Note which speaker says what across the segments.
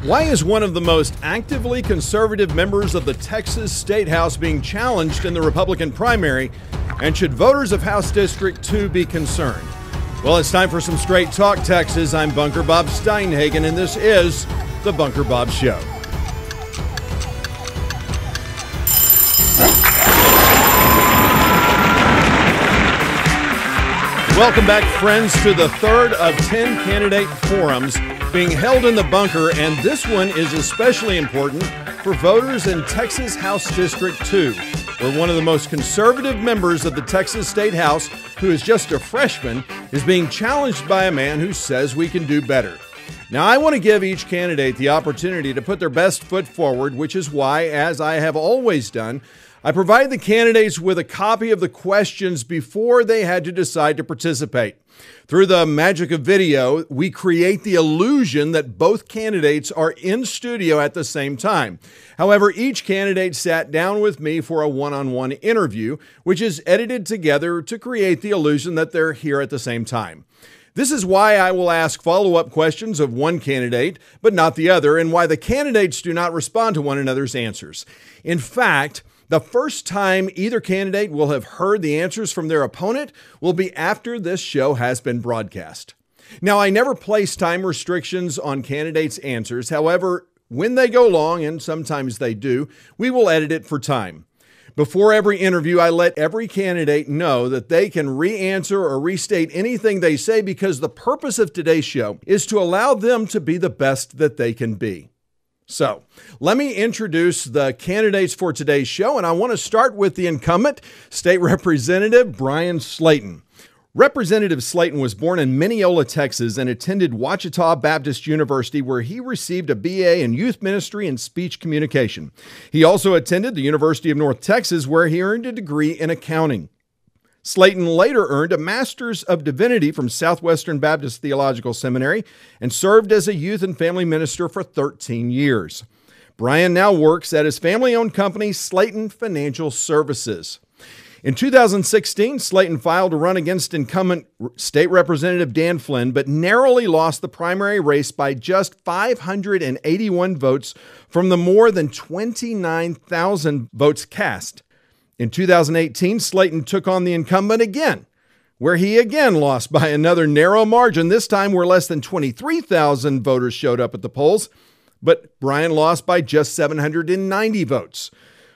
Speaker 1: Why is one of the most actively conservative members of the Texas State House being challenged in the Republican primary? And should voters of House District 2 be concerned? Well, it's time for some Straight Talk Texas. I'm Bunker Bob Steinhagen, and this is The Bunker Bob Show. Welcome back, friends, to the third of 10 candidate forums being held in the bunker, and this one is especially important for voters in Texas House District 2, where one of the most conservative members of the Texas State House, who is just a freshman, is being challenged by a man who says we can do better. Now, I want to give each candidate the opportunity to put their best foot forward, which is why, as I have always done, I provide the candidates with a copy of the questions before they had to decide to participate. Through the magic of video, we create the illusion that both candidates are in studio at the same time. However, each candidate sat down with me for a one-on-one interview, which is edited together to create the illusion that they're here at the same time. This is why I will ask follow-up questions of one candidate, but not the other, and why the candidates do not respond to one another's answers. In fact, the first time either candidate will have heard the answers from their opponent will be after this show has been broadcast. Now, I never place time restrictions on candidates' answers. However, when they go long, and sometimes they do, we will edit it for time. Before every interview, I let every candidate know that they can re-answer or restate anything they say, because the purpose of today's show is to allow them to be the best that they can be. So, let me introduce the candidates for today's show, and I want to start with the incumbent, State Representative Bryan Slaton. Representative Slaton was born in Mineola, Texas, and attended Ouachita Baptist University, where he received a BA in Youth Ministry and Speech Communication. He also attended the University of North Texas, where he earned a degree in accounting. Slaton later earned a Master's of Divinity from Southwestern Baptist Theological Seminary and served as a youth and family minister for 13 years. Bryan now works at his family-owned company, Slaton Financial Services. In 2016, Slaton filed to run against incumbent State Representative Dan Flynn, but narrowly lost the primary race by just 581 votes from the more than 29,000 votes cast. In 2018, Slaton took on the incumbent again, where he again lost by another narrow margin, this time where less than 23,000 voters showed up at the polls, but Bryan lost by just 790 votes.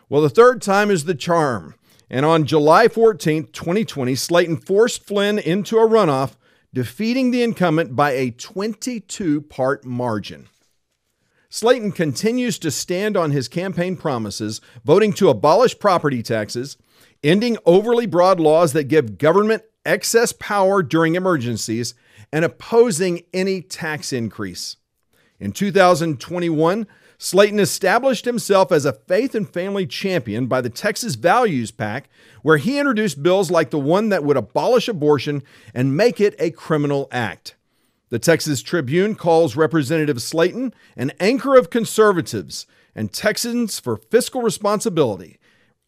Speaker 1: Well, the third time is the charm, and on July 14, 2020, Slaton forced Flynn into a runoff, defeating the incumbent by a 22-part margin. Slaton continues to stand on his campaign promises, voting to abolish property taxes, ending overly broad laws that give government excess power during emergencies, and opposing any tax increase. In 2021, Slaton established himself as a faith and family champion by the Texas Values PAC, where he introduced bills like the one that would abolish abortion and make it a criminal act. The Texas Tribune calls Representative Slaton an anchor of conservatives and Texans for fiscal responsibility,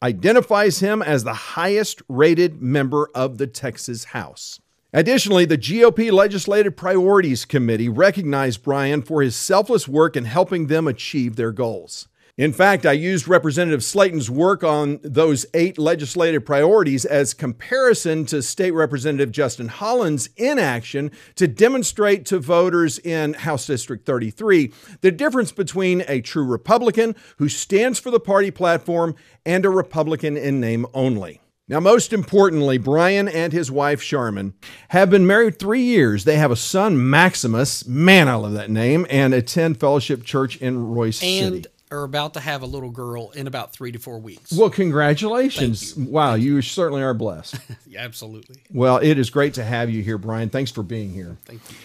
Speaker 1: identifies him as the highest-rated member of the Texas House. Additionally, the GOP Legislative Priorities Committee recognized Bryan for his selfless work in helping them achieve their goals. In fact, I used Representative Slaton's work on those 8 legislative priorities as comparison to State Representative Justin Holland's inaction to demonstrate to voters in House District 33 the difference between a true Republican who stands for the party platform and a Republican in name only. Now, most importantly, Bryan and his wife, Charmin, have been married 3 years. They have a son, Maximus, man, I love that name, and attend Fellowship Church in Royce City.
Speaker 2: Are about to have a little girl in about 3 to 4 weeks.
Speaker 1: Well, congratulations. Wow, you certainly are blessed.
Speaker 2: Yeah, absolutely.
Speaker 1: Well, it is great to have you here, Bryan. Thanks for being here.
Speaker 2: Thank you.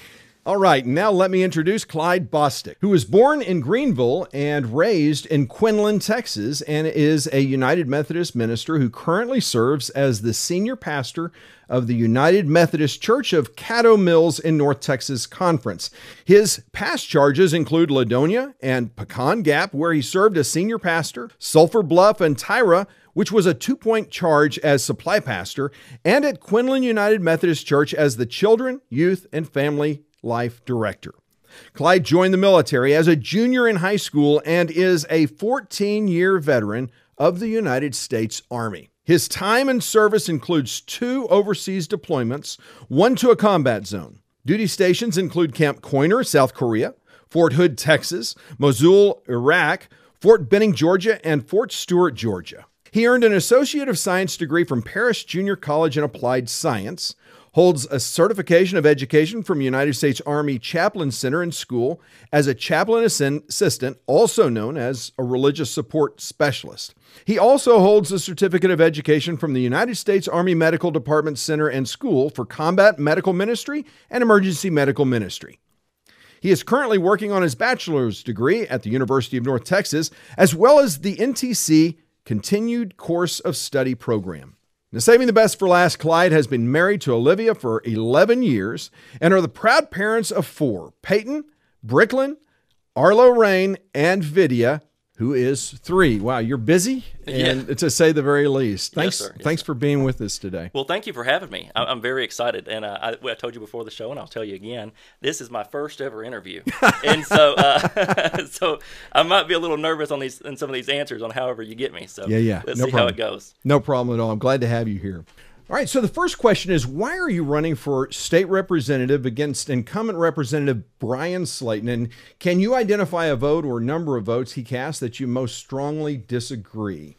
Speaker 1: All right, now let me introduce Clyde Bostick, who was born in Greenville and raised in Quinlan, Texas, and is a United Methodist minister who currently serves as the senior pastor of the United Methodist Church of Caddo Mills in North Texas Conference. His past charges include Ladonia and Pecan Gap, where he served as senior pastor, Sulphur Bluff and Tyra, which was a 2-point charge as supply pastor, and at Quinlan United Methodist Church as the Children, Youth, and Family Life Director. Clyde joined the military as a junior in high school and is a 14-year veteran of the United States Army. His time in service includes 2 overseas deployments, 1 to a combat zone. Duty stations include Camp Coiner, South Korea, Fort Hood, Texas, Mosul, Iraq, Fort Benning, Georgia, and Fort Stewart, Georgia. He earned an Associate of Science degree from Paris Junior College in Applied Science, holds a certification of education from United States Army Chaplain Center and School as a chaplain assistant, also known as a religious support specialist. He also holds a certificate of education from the United States Army Medical Department Center and School for Combat Medical Ministry and Emergency Medical Ministry. He is currently working on his bachelor's degree at the University of North Texas, as well as the NTC Continued Course of Study program. Now, saving the best for last, Clyde has been married to Olivia for 11 years and are the proud parents of 4, Peyton, Bricklin, Arlo Rain, and Vidya, who is 3. Wow, you're busy, and to say the very least. Thanks,
Speaker 3: yes, sir.
Speaker 1: Thanks for being with us today.
Speaker 3: Well, thank you for having me. I'm very excited, and I told you before the show, and I'll tell you again, this is my first ever interview, and so so I might be a little nervous on some of these answers on however you get me. So let's see how it goes.
Speaker 1: No problem at all. I'm glad to have you here. All right, so the first question is, why are you running for state representative against incumbent Representative Bryan Slaton? And can you identify a vote or number of votes he cast that you most strongly disagree?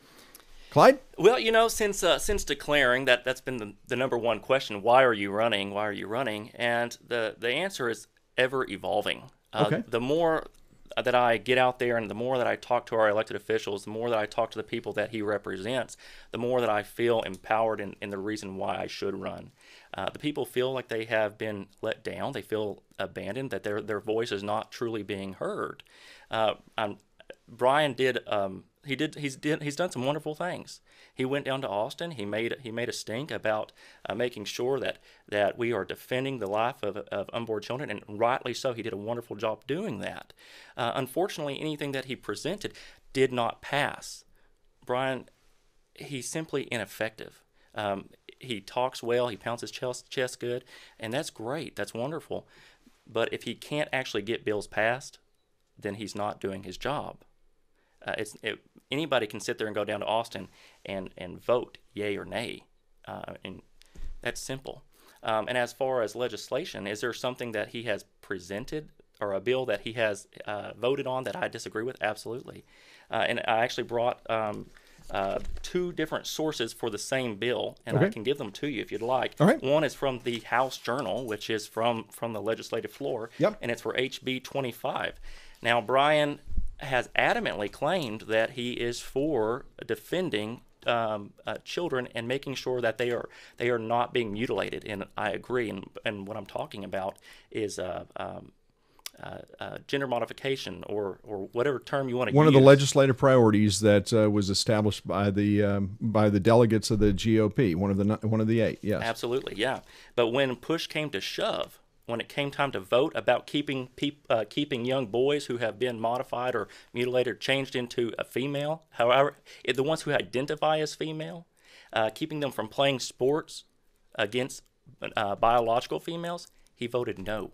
Speaker 1: Clyde?
Speaker 3: Well, you know, since declaring that's been the number one question, why are you running? Why are you running? And the answer is ever evolving.
Speaker 1: Okay.
Speaker 3: The more that I get out there and the more that I talk to our elected officials, the more that I talk to the people that he represents, the more that I feel empowered in the reason why I should run. The people feel like they have been let down. They feel abandoned, that their voice is not truly being heard. Bryan he's done some wonderful things. He went down to Austin. He made a stink about making sure that we are defending the life of unborn children, and rightly so. He did a wonderful job doing that. Unfortunately, anything that he presented did not pass. Bryan, he's simply ineffective. He talks well. He pounds his chest good, and that's great. That's wonderful. But if he can't actually get bills passed, then he's not doing his job. Anybody can sit there and go down to Austin and vote yay or nay, and that's simple. And as far as legislation, is there something that he has presented or a bill that he has voted on that I disagree with? Absolutely. And I actually brought 2 different sources for the same bill, and I can give them to you if you'd like.
Speaker 1: All right.
Speaker 3: One is from the House Journal, which is from the legislative floor, and it's for HB 25. Now, Bryan has adamantly claimed that he is for defending children and making sure that they are not being mutilated, and I agree. And what I'm talking about is gender modification or whatever term you want to use.
Speaker 1: One of the legislative priorities that was established by the delegates of the GOP. One of the 8. Yes,
Speaker 3: absolutely, yeah. But when push came to shove, when it came time to vote about keeping young boys who have been modified or mutilated or changed into a female, however, the ones who identify as female, keeping them from playing sports against biological females, he voted no.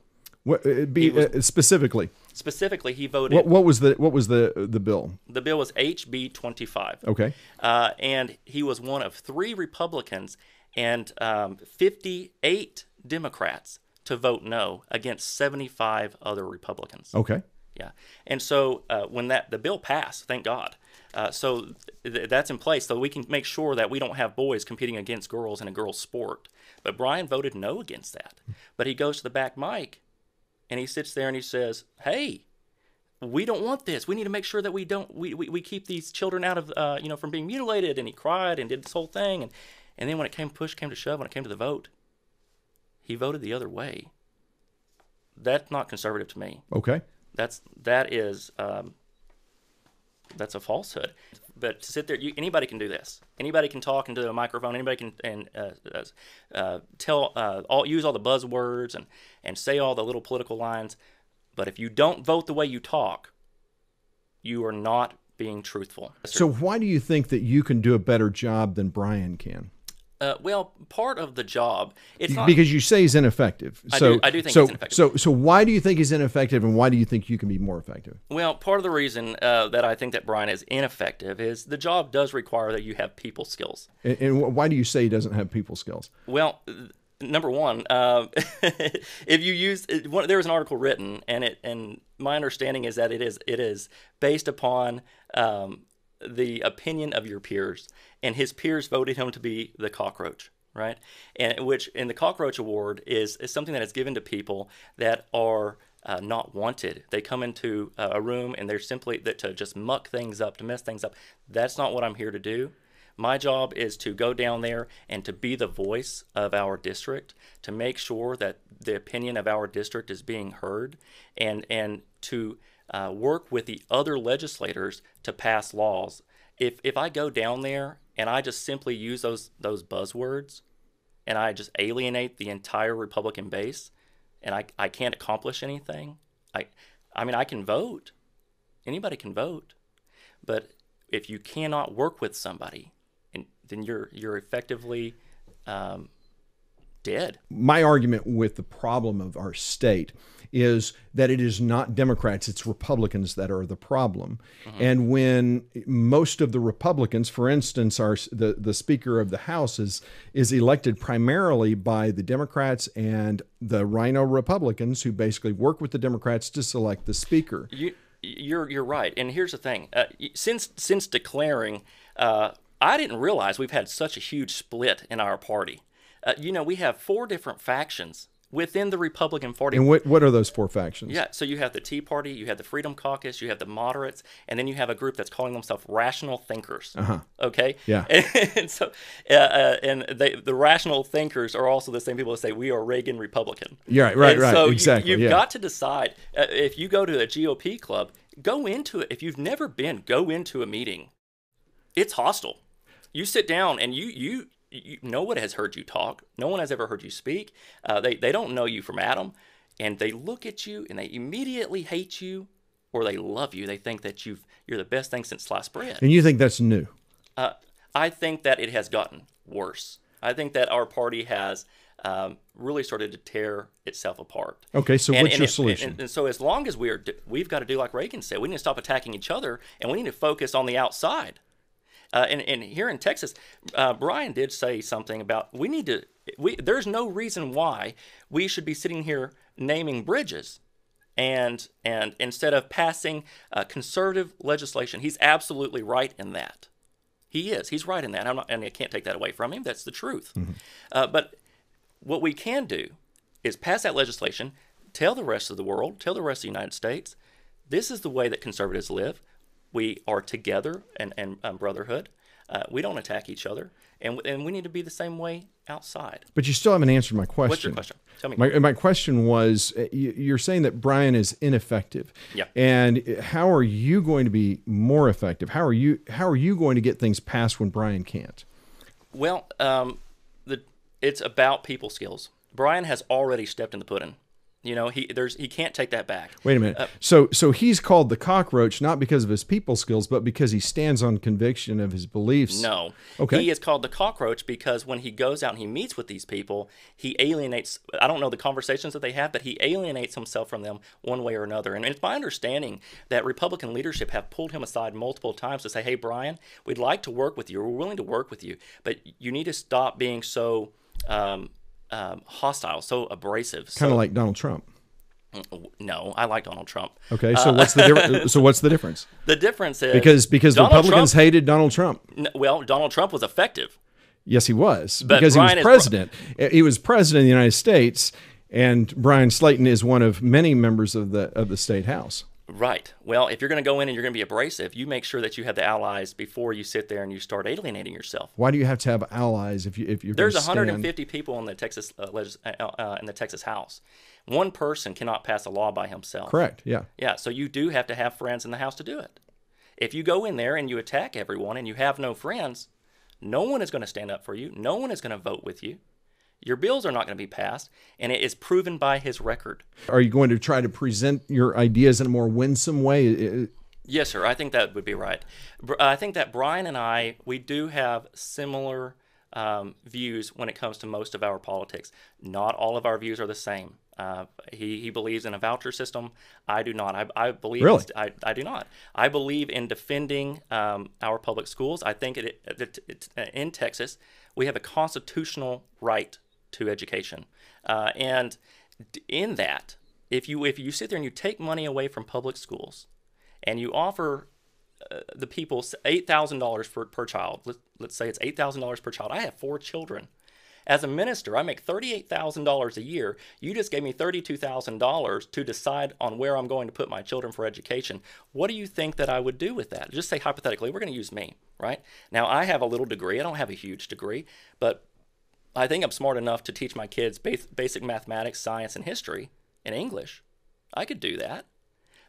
Speaker 1: Specifically?
Speaker 3: Specifically, he voted.
Speaker 1: What was the bill?
Speaker 3: The bill was HB 25.
Speaker 1: Okay.
Speaker 3: And he was one of 3 Republicans and 58 Democrats to vote no against 75 other Republicans.
Speaker 1: Okay.
Speaker 3: Yeah. And so when the bill passed, thank God, so that's in place so we can make sure that we don't have boys competing against girls in a girls' sport. But Bryan voted no against that. But he goes to the back mic and he sits there and he says, hey, we don't want this. We need to make sure that we keep these children out of, from being mutilated. And he cried and did this whole thing. And then when push came to shove, when it came to the vote, he voted the other way. That's not conservative to me.
Speaker 1: Okay.
Speaker 3: That's a falsehood. But to sit there, anybody can do this. Anybody can talk into a microphone. Anybody can use all the buzzwords and say all the little political lines. But if you don't vote the way you talk, you are not being truthful.
Speaker 1: So why do you think that you can do a better job than Bryan can?
Speaker 3: Well, part of the job, it's not
Speaker 1: because you say he's ineffective.
Speaker 3: I
Speaker 1: So
Speaker 3: do think
Speaker 1: so
Speaker 3: he's ineffective.
Speaker 1: so why do you think he's ineffective, and why do you think you can be more effective?
Speaker 3: Well, part of the reason that I think that Bryan is ineffective is the job does require that you have people skills.
Speaker 1: And why do you say he doesn't have people skills?
Speaker 3: Well, number one, if you use there was an article written, and my understanding is that it is based upon the opinion of your peers, and his peers voted him to be the cockroach, right? And which in the cockroach award is something that is given to people that are not wanted. They come into a room and they're simply to just muck things up, to mess things up. That's not what I'm here to do. My job is to go down there and to be the voice of our district, to make sure that the opinion of our district is being heard, and to work with the other legislators to pass laws. If I go down there and I just simply use those buzzwords and I just alienate the entire Republican base and I can't accomplish anything, I mean, I can vote. Anybody can vote. But if you cannot work with somebody, then you're effectively dead.
Speaker 1: My argument with the problem of our state is that it is not Democrats, it's Republicans that are the problem. And when most of the Republicans, for instance, the Speaker of the House is elected primarily by the Democrats and the Rhino Republicans, who basically work with the Democrats to select the Speaker.
Speaker 3: You're right. And here's the thing. Since declaring, I didn't realize we've had such a huge split in our party. We have 4 different factions within the Republican Party.
Speaker 1: And what are those 4 factions?
Speaker 3: Yeah, so you have the Tea Party, you have the Freedom Caucus, you have the moderates, and then you have a group that's calling themselves rational thinkers. Okay?
Speaker 1: Yeah.
Speaker 3: And so, the rational thinkers are also the same people that say we are Reagan Republican.
Speaker 1: Yeah, right,
Speaker 3: So
Speaker 1: exactly.
Speaker 3: You've got to decide. If you go to a GOP club, go into it. If you've never been, go into a meeting. It's hostile. You sit down and no one has heard you talk. No one has ever heard you speak. They don't know you from Adam, and they look at you and they immediately hate you, or they love you. They think that you're the best thing since sliced bread.
Speaker 1: And you think that's new?
Speaker 3: I think that it has gotten worse. I think that our party has really started to tear itself apart.
Speaker 1: Okay, so what's your solution?
Speaker 3: And so as long as we've got to do like Reagan said, we need to stop attacking each other, and we need to focus on the outside. And here in Texas, Bryan did say something about there's no reason why we should be sitting here naming bridges and instead of passing conservative legislation. He's absolutely right in that. He's right in that. And I can't take that away from him. That's the truth. But what we can do is pass that legislation, tell the rest of the world, tell the rest of the United States, this is the way that conservatives live. We are together and brotherhood. We don't attack each other, and we need to be the same way outside.
Speaker 1: But you still haven't answered my question.
Speaker 3: What's your question? Tell me.
Speaker 1: My question was, you're saying that Bryan is ineffective.
Speaker 3: Yeah.
Speaker 1: And how are you going to be more effective? How are you going to get things passed when Bryan can't?
Speaker 3: Well, it's about people skills. Bryan has already stepped in the pudding. He can't take that back.
Speaker 1: Wait a minute. So he's called the cockroach not because of his people skills, but because he stands on conviction of his beliefs.
Speaker 3: No.
Speaker 1: Okay.
Speaker 3: He is called the cockroach because when he goes out and he meets with these people, he alienates. I don't know the conversations that they have, but he alienates himself from them one way or another. And it's my understanding that Republican leadership have pulled him aside multiple times to say, "Hey, Bryan, we'd like to work with you. We're willing to work with you, but you need to stop being so." Hostile, so abrasive.
Speaker 1: Kind of like Donald Trump.
Speaker 3: No, I like Donald Trump.
Speaker 1: Okay, so what's the difference? So what's the difference?
Speaker 3: The difference is
Speaker 1: because the Republicans hated Donald Trump.
Speaker 3: Well, Donald Trump was effective.
Speaker 1: Yes, he was,
Speaker 3: but
Speaker 1: because
Speaker 3: Bryan
Speaker 1: he was president. He was president of the United States, and Bryan Slaton is one of many members of the state house.
Speaker 3: Right. Well, if you're going to go in and you're going to be abrasive, you make sure that you have the allies before you sit there and you start alienating yourself.
Speaker 1: Why do you have to have allies if you're
Speaker 3: There's 150 people in the Texas in the Texas House. One person cannot pass a law by himself.
Speaker 1: Correct. Yeah.
Speaker 3: Yeah. So you do have to have friends in the House to do it. If you go in there and you attack everyone and you have no friends, no one is going to stand up for you. No one is going to vote with you. Your bills are not going to be passed, and it is proven by his record.
Speaker 1: Are you going to try to present your ideas in a more winsome way?
Speaker 3: Yes, sir. I think that would be right. I think that Bryan and we do have similar views when it comes to most of our politics. Not all of our views are the same. He believes in a voucher system. I do not. I believe
Speaker 1: Really?
Speaker 3: I do not. I believe in defending our public schools. I think in Texas we have a constitutional right to education, and in that, if you sit there and you take money away from public schools, and you offer the people $8,000 per child. Let's say it's $8,000 per child. I have 4 children. As a minister, I make $38,000 a year. You just gave me $32,000 to decide on where I'm going to put my children for education. What do you think that I would do with that? Just say hypothetically, we're going to use me, right? Now, I have a little degree. I don't have a huge degree, but I think I'm smart enough to teach my kids basic mathematics, science, and history, and English. I could do that.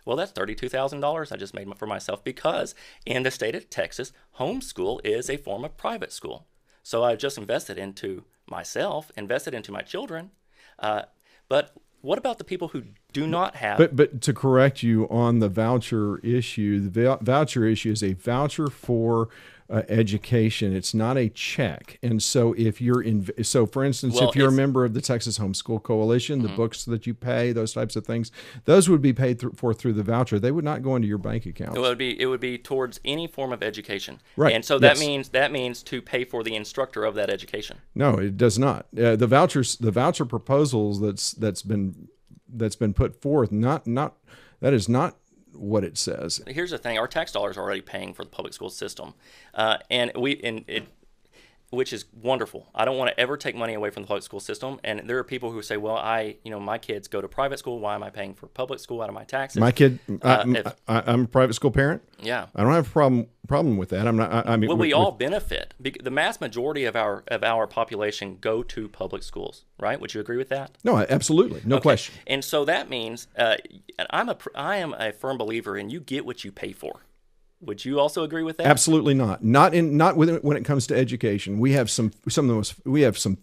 Speaker 3: Well, that's $32,000 I just made for myself, because in the state of Texas, homeschool is a form of private school. So I've just invested into myself, invested into my children. But what about the people who do not have?
Speaker 1: But to correct you on the voucher issue, the voucher issue is a voucher for education. It's not a check. And so if you're for instance, if you're a member of the Texas Homeschool Coalition, the books that you pay, those types of things, those would be paid through the voucher. They would not go into your bank account.
Speaker 3: It would be towards any form of education.
Speaker 1: Right.
Speaker 3: And so that means to pay for the instructor of that education.
Speaker 1: No, it does not. The voucher proposals that's been put forth, that is not what it says.
Speaker 3: Here's the thing: our tax dollars are already paying for the public school system, which is wonderful. I don't want to ever take money away from the public school system. And there are people who say, "Well, my kids go to private school. Why am I paying for public school out of my taxes?"
Speaker 1: My kid, I'm a private school parent.
Speaker 3: Yeah,
Speaker 1: I don't have a problem with that. I'm not. I mean,
Speaker 3: well, we all benefit. The mass majority of our population go to public schools, right? Would you agree with that?
Speaker 1: No, absolutely, no question.
Speaker 3: And so that means I am a firm believer in you get what you pay for. Would you also agree with that?
Speaker 1: Absolutely not. Not when it comes to education. We have some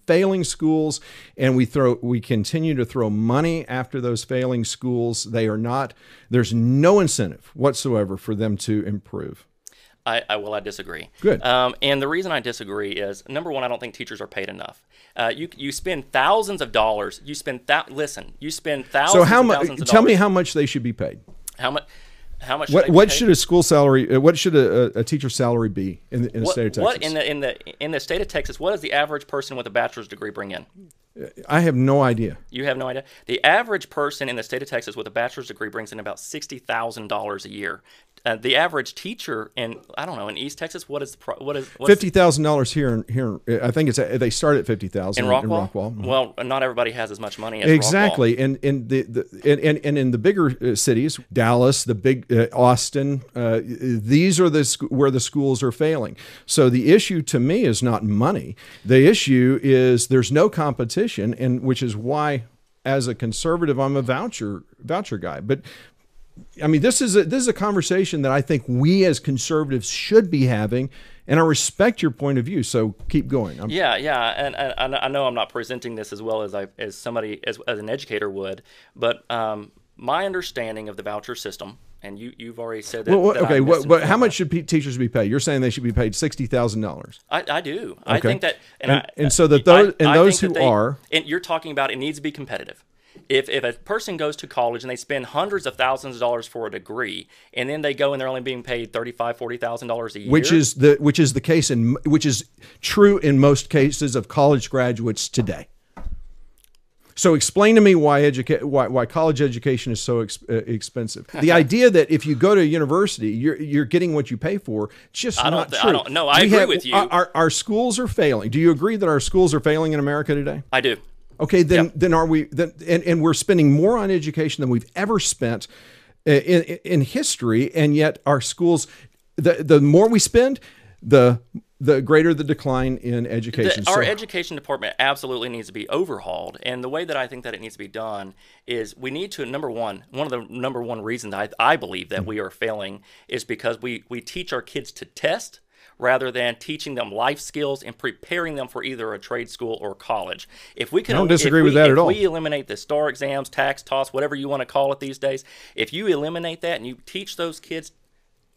Speaker 1: failing schools, and we continue to throw money after those failing schools. There's no incentive whatsoever for them to improve.
Speaker 3: I disagree.
Speaker 1: Good.
Speaker 3: And the reason I disagree is, number one, I don't think teachers are paid enough. You spend thousands of dollars. You spend thousands.
Speaker 1: So tell me how much they should be paid.
Speaker 3: How much?
Speaker 1: What should a school salary? What should a teacher's salary be in the state of Texas?
Speaker 3: What in the state of Texas? What does the average person with a bachelor's degree bring in?
Speaker 1: I have no idea.
Speaker 3: You have no idea. The average person in the state of Texas with a bachelor's degree brings in about $60,000 a year. The average teacher in East Texas, what is
Speaker 1: $50,000 here? I think they start at $50,000
Speaker 3: in Rockwall. Well, not everybody has as much money as
Speaker 1: exactly.
Speaker 3: Rockwall.
Speaker 1: And in the bigger cities, Dallas, the big Austin, these are where the schools are failing. So the issue to me is not money. The issue is there's no competition, and which is why, as a conservative, I'm a voucher guy. But I mean, this is a conversation that I think we as conservatives should be having, and I respect your point of view. So keep going.
Speaker 3: Yeah, and I know I'm not presenting this as well as an educator would, but my understanding of the voucher system, and you've already said that.
Speaker 1: Well, okay, but how much should teachers be paid? You're saying they should be paid $60,000.
Speaker 3: I do.
Speaker 1: Okay.
Speaker 3: I think that,
Speaker 1: and
Speaker 3: you're talking about it needs to be competitive. If a person goes to college and they spend hundreds of thousands of dollars for a degree, and then they go and they're only being paid $35,000-$40,000 a year,
Speaker 1: which is true in most cases of college graduates today. So explain to me why college education is so expensive. The idea that if you go to a university, you're getting what you pay for, it's just not true.
Speaker 3: I agree with you.
Speaker 1: Our schools are failing. Do you agree that our schools are failing in America today?
Speaker 3: I do.
Speaker 1: Okay, then are we? And we're spending more on education than we've ever spent in history, and yet our schools, the more we spend, the greater the decline in education.
Speaker 3: Our education department absolutely needs to be overhauled, and the way that I think that it needs to be done is we need to, one of the number one reasons I believe that we are failing is because we teach our kids to test rather than teaching them life skills and preparing them for either a trade school or college. I
Speaker 1: don't disagree with that at all.
Speaker 3: If we eliminate the STAR exams, tax toss, whatever you want to call it these days, if you eliminate that and you teach those kids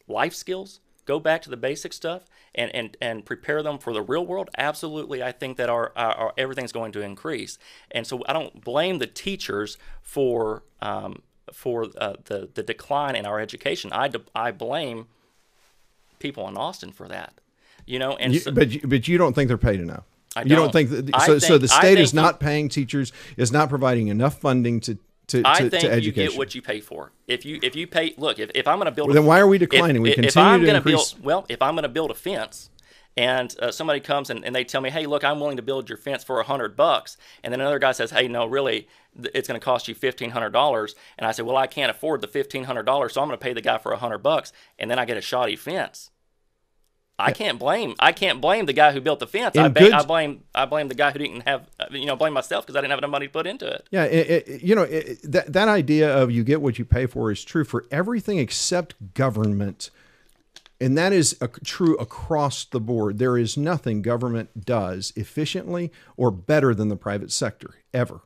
Speaker 3: life skills, go back to the basic stuff and prepare them for the real world, absolutely, I think that our everything's going to increase. And so I don't blame the teachers for the decline in our education. I blame people in Austin for that. And
Speaker 1: but you don't think they're paid enough.
Speaker 3: You
Speaker 1: don't think that, so the state is not paying teachers, is not providing enough funding to education.
Speaker 3: You get what you pay for. If you pay, look, if I'm going to build,
Speaker 1: then why are we declining? We continue to increase.
Speaker 3: If I'm going to build a fence, and somebody comes and they tell me, hey, look, I'm willing to build your fence for $100, and then another guy says, hey, no, really, it's going to cost you $1,500, and I say, well, I can't afford the $1,500, so I'm going to pay the guy for $100, and then I get a shoddy fence. I can't blame the guy who built the fence. I blame the guy who didn't have, blame myself because I didn't have enough money to put into it.
Speaker 1: Yeah, that idea of you get what you pay for is true for everything except government, and that is true across the board. There is nothing government does efficiently or better than the private sector ever.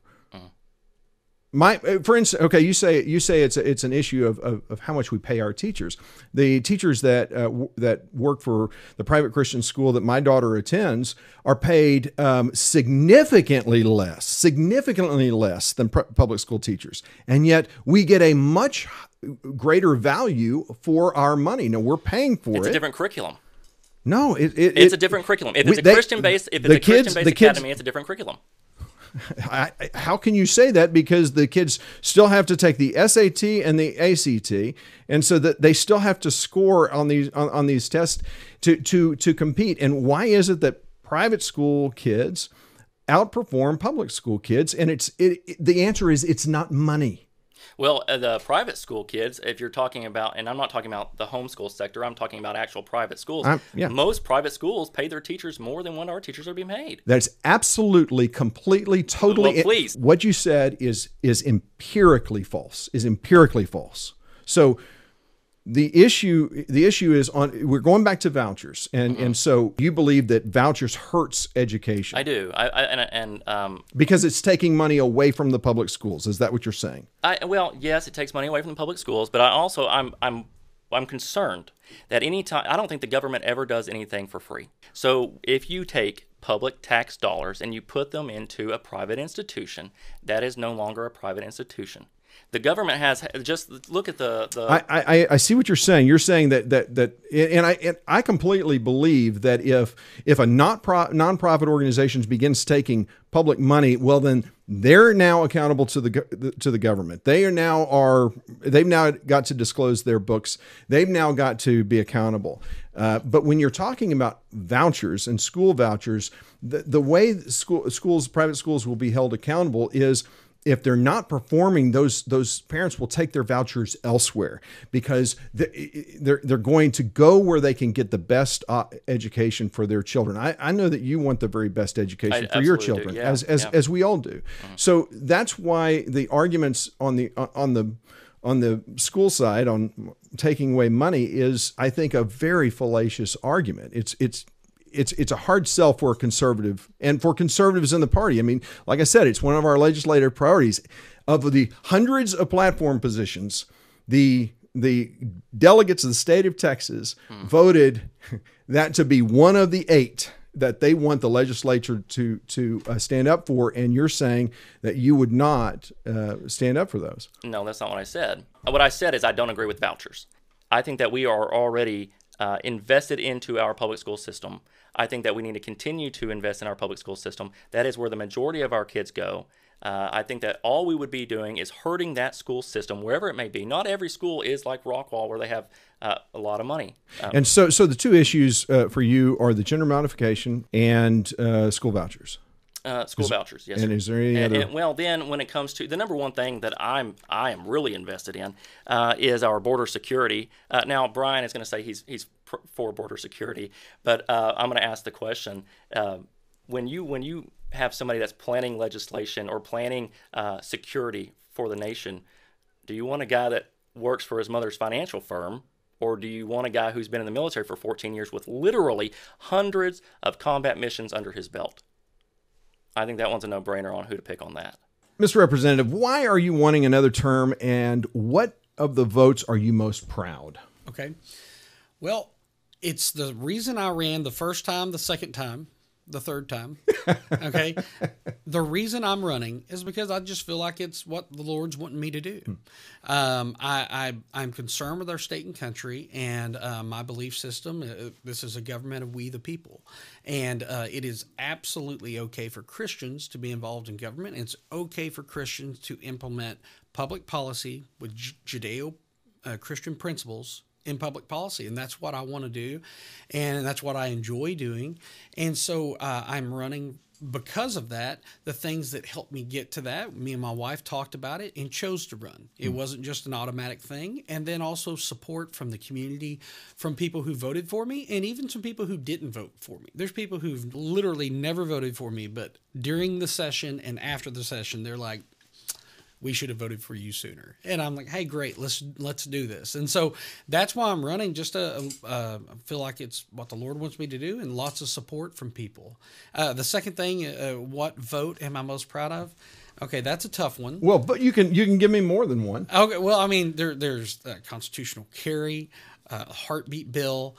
Speaker 1: For instance, okay, you say it's an issue of how much we pay our teachers. The teachers that work for the private Christian school that my daughter attends are paid significantly less than public school teachers, and yet we get a much greater value for our money. Now we're paying for it.
Speaker 3: It's a different curriculum.
Speaker 1: No,
Speaker 3: it's a different curriculum. If it's a Christian-based academy, it's a different curriculum.
Speaker 1: How can you say that? Because the kids still have to take the SAT and the ACT, and so that they still have to score on these tests to compete. And why is it that private school kids outperform public school kids? And the answer is it's not money.
Speaker 3: Well, the private school kids, if you're talking about, and I'm not talking about the homeschool sector, I'm talking about actual private schools. Most private schools pay their teachers more than what our teachers are being paid.
Speaker 1: That's absolutely, completely, totally.
Speaker 3: Well, please.
Speaker 1: What you said is empirically false. So the issue is we're going back to vouchers, and so you believe that vouchers hurts education.
Speaker 3: I do.
Speaker 1: Because it's taking money away from the public schools. Is that what you're saying?
Speaker 3: Well, yes, it takes money away from the public schools, but I'm concerned that I don't think the government ever does anything for free. So if you take public tax dollars and you put them into a private institution, that is no longer a private institution. The government has just look at the.
Speaker 1: I see what you're saying. You're saying that I completely believe that if a nonprofit organizations begins taking public money, well then they're now accountable to the government. They've now got to disclose their books. They've now got to be accountable. But when you're talking about vouchers and school vouchers, the way private schools will be held accountable is, if they're not performing, those parents will take their vouchers elsewhere, because they're going to go where they can get the best education for their children. I know that you want the very best education for your children, as we all do. So that's why the arguments on the school side on taking away money is, I think, a very fallacious argument. It's a hard sell for a conservative and for conservatives in the party. I mean, like I said, it's one of our legislative priorities. Of the hundreds of platform positions, the delegates of the state of Texas voted that to be one of the 8 that they want the legislature to stand up for. And you're saying that you would not stand up for those.
Speaker 3: No, that's not what I said. What I said is I don't agree with vouchers. I think that we are already invested into our public school system. I think that we need to continue to invest in our public school system. That is where the majority of our kids go. I think that all we would be doing is hurting that school system, wherever it may be. Not every school is like Rockwall, where they have a lot of money.
Speaker 1: And so the two issues for you are the gender modification and school vouchers.
Speaker 3: Vouchers, yes.
Speaker 1: And is there any other?
Speaker 3: Well, then when it comes to the number one thing that I am really invested in is our border security. Now, Bryan is going to say he's for border security, but I'm going to ask the question: when you have somebody that's planning legislation or planning security for the nation, do you want a guy that works for his mother's financial firm, or do you want a guy who's been in the military for 14 years with literally hundreds of combat missions under his belt? I think that one's a no-brainer on who to pick on that.
Speaker 1: Mr. Representative, why are you wanting another term, and what of the votes are you most proud?
Speaker 2: Okay. Well, It's the reason I ran the first time, the second time, the third time. Okay. The reason I'm running is because I just feel like it's what the Lord's wanting me to do. I'm concerned with our state and country and my belief system. This is a government of we the people. And it is absolutely okay for Christians to be involved in government. It's okay for Christians to implement public policy with Judeo-Christian principles in public policy. And that's what I want to do. And that's what I enjoy doing. And so I'm running because of that. The things that helped me get to that, me and my wife talked about it and chose to run. It wasn't just an automatic thing. And then also support from the community, from people who voted for me, and even some people who didn't vote for me. There's people who've literally never voted for me, but during the session and after the session, they're like, we should have voted for you sooner. And I'm like, hey, great, let's do this. And so that's why I'm running, just to feel like it's what the Lord wants me to do, and lots of support from people. The second thing, what vote am I most proud of? Okay, that's a tough one.
Speaker 1: Well, but you can give me more than one.
Speaker 2: Okay, well, I mean, there's constitutional carry, heartbeat bill.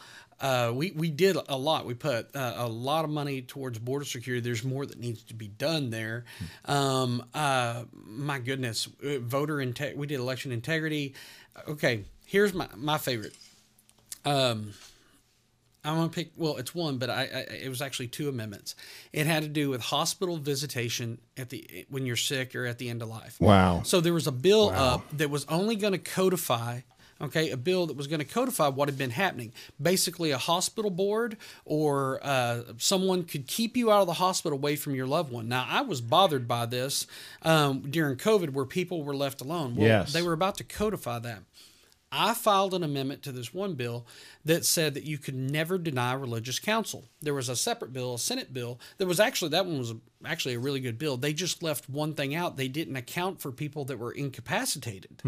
Speaker 2: We did a lot. We put a lot of money towards border security. There's more that needs to be done there. My goodness, we did election integrity. Okay, here's my favorite. I'm gonna pick. Well, it's one, but it was actually two amendments. It had to do with hospital visitation when you're sick or at the end of life.
Speaker 1: Wow.
Speaker 2: So there was a bill up that was only going to codify. Okay, a bill that was going to codify what had been happening. Basically, a hospital board or someone could keep you out of the hospital away from your loved one. Now, I was bothered by this during COVID where people were left alone. Well,
Speaker 1: yes.
Speaker 2: They were about to codify that. I filed an amendment to this one bill that said that you could never deny religious counsel. There was a separate bill, a Senate bill, that one was actually a really good bill. They just left one thing out. They didn't account for people that were incapacitated,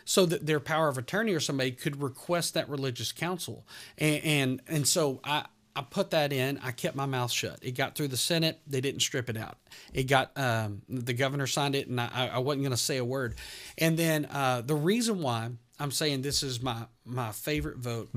Speaker 2: so that their power of attorney or somebody could request that religious counsel. And so I put that in. I kept my mouth shut. It got through the Senate. They didn't strip it out. It got the governor signed it, and I wasn't going to say a word. And then the reason why I'm saying this is my favorite vote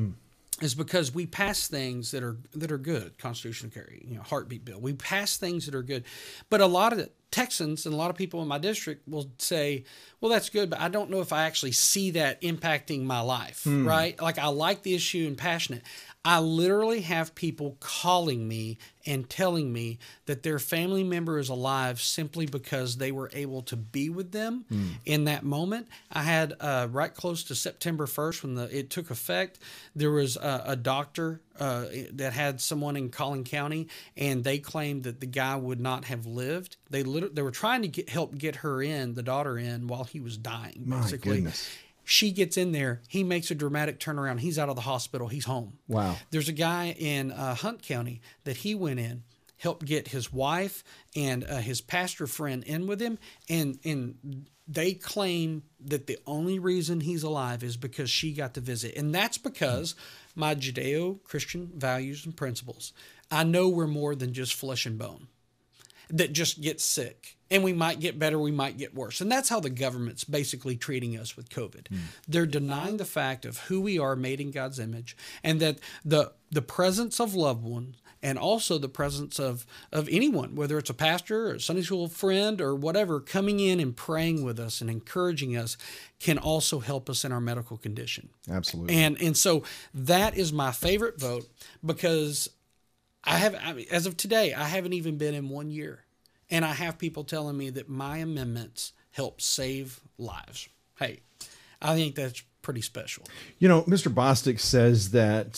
Speaker 2: is because we pass things that are good. Constitutional carry, heartbeat bill. We pass things that are good, but a lot of Texans and a lot of people in my district will say, well, that's good, but I don't know if I actually see that impacting my life, right? Like, I like the issue and passionate. I literally have people calling me and telling me that their family member is alive simply because they were able to be with them in that moment. I had right close to September 1st when it took effect, there was a doctor that had someone in Collin County, and they claimed that the guy would not have lived. They were trying to help get the daughter in while he was dying, basically. My goodness. She gets in there. He makes a dramatic turnaround. He's out of the hospital. He's home. Wow. There's a guy in Hunt County that he went in, helped get his wife and his pastor friend in with him, and they claim that the only reason he's alive is because she got to visit. And that's because my Judeo-Christian values and principles. I know we're more than just flesh and bone that just gets sick. And we might get better, we might get worse. And that's how the government's basically treating us with COVID. They're denying the fact of who we are, made in God's image, and that the presence of loved ones, and also the presence of anyone, whether it's a pastor or a Sunday school friend or whatever, coming in and praying with us and encouraging us, can also help us in our medical condition.
Speaker 1: Absolutely.
Speaker 2: And so that is my favorite vote, because as of today, I haven't even been in 1 year. And I have people telling me that my amendments help save lives. Hey, I think that's pretty special.
Speaker 1: Mr. Bostick says that,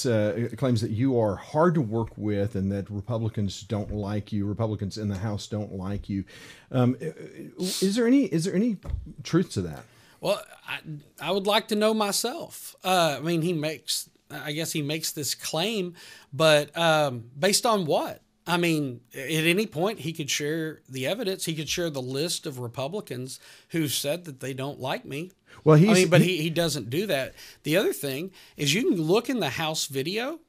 Speaker 1: claims that you are hard to work with and that Republicans don't like you. Republicans in the House don't like you. Is there any truth to that?
Speaker 2: Well, I would like to know myself. I mean, he makes this claim, but based on what? I mean, at any point, he could share the evidence. He could share the list of Republicans who said that they don't like me. Well, he doesn't do that. The other thing is, you can look in the House video.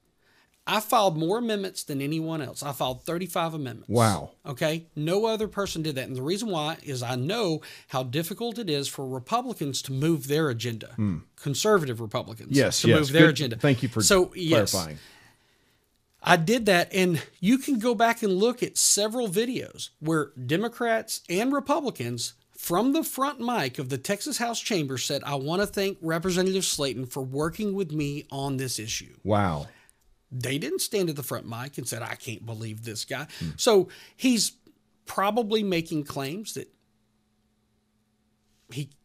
Speaker 2: I filed more amendments than anyone else. I filed 35 amendments. Wow. Okay? No other person did that. And the reason why is I know how difficult it is for Republicans to move their agenda. Conservative Republicans.
Speaker 1: Yes,
Speaker 2: to move their agenda.
Speaker 1: Thank you for clarifying.
Speaker 2: I did that, and you can go back and look at several videos where Democrats and Republicans from the front mic of the Texas House Chamber said, I want to thank Representative Slaton for working with me on this issue.
Speaker 1: Wow.
Speaker 2: They didn't stand at the front mic and said, I can't believe this guy. So he's probably making claims that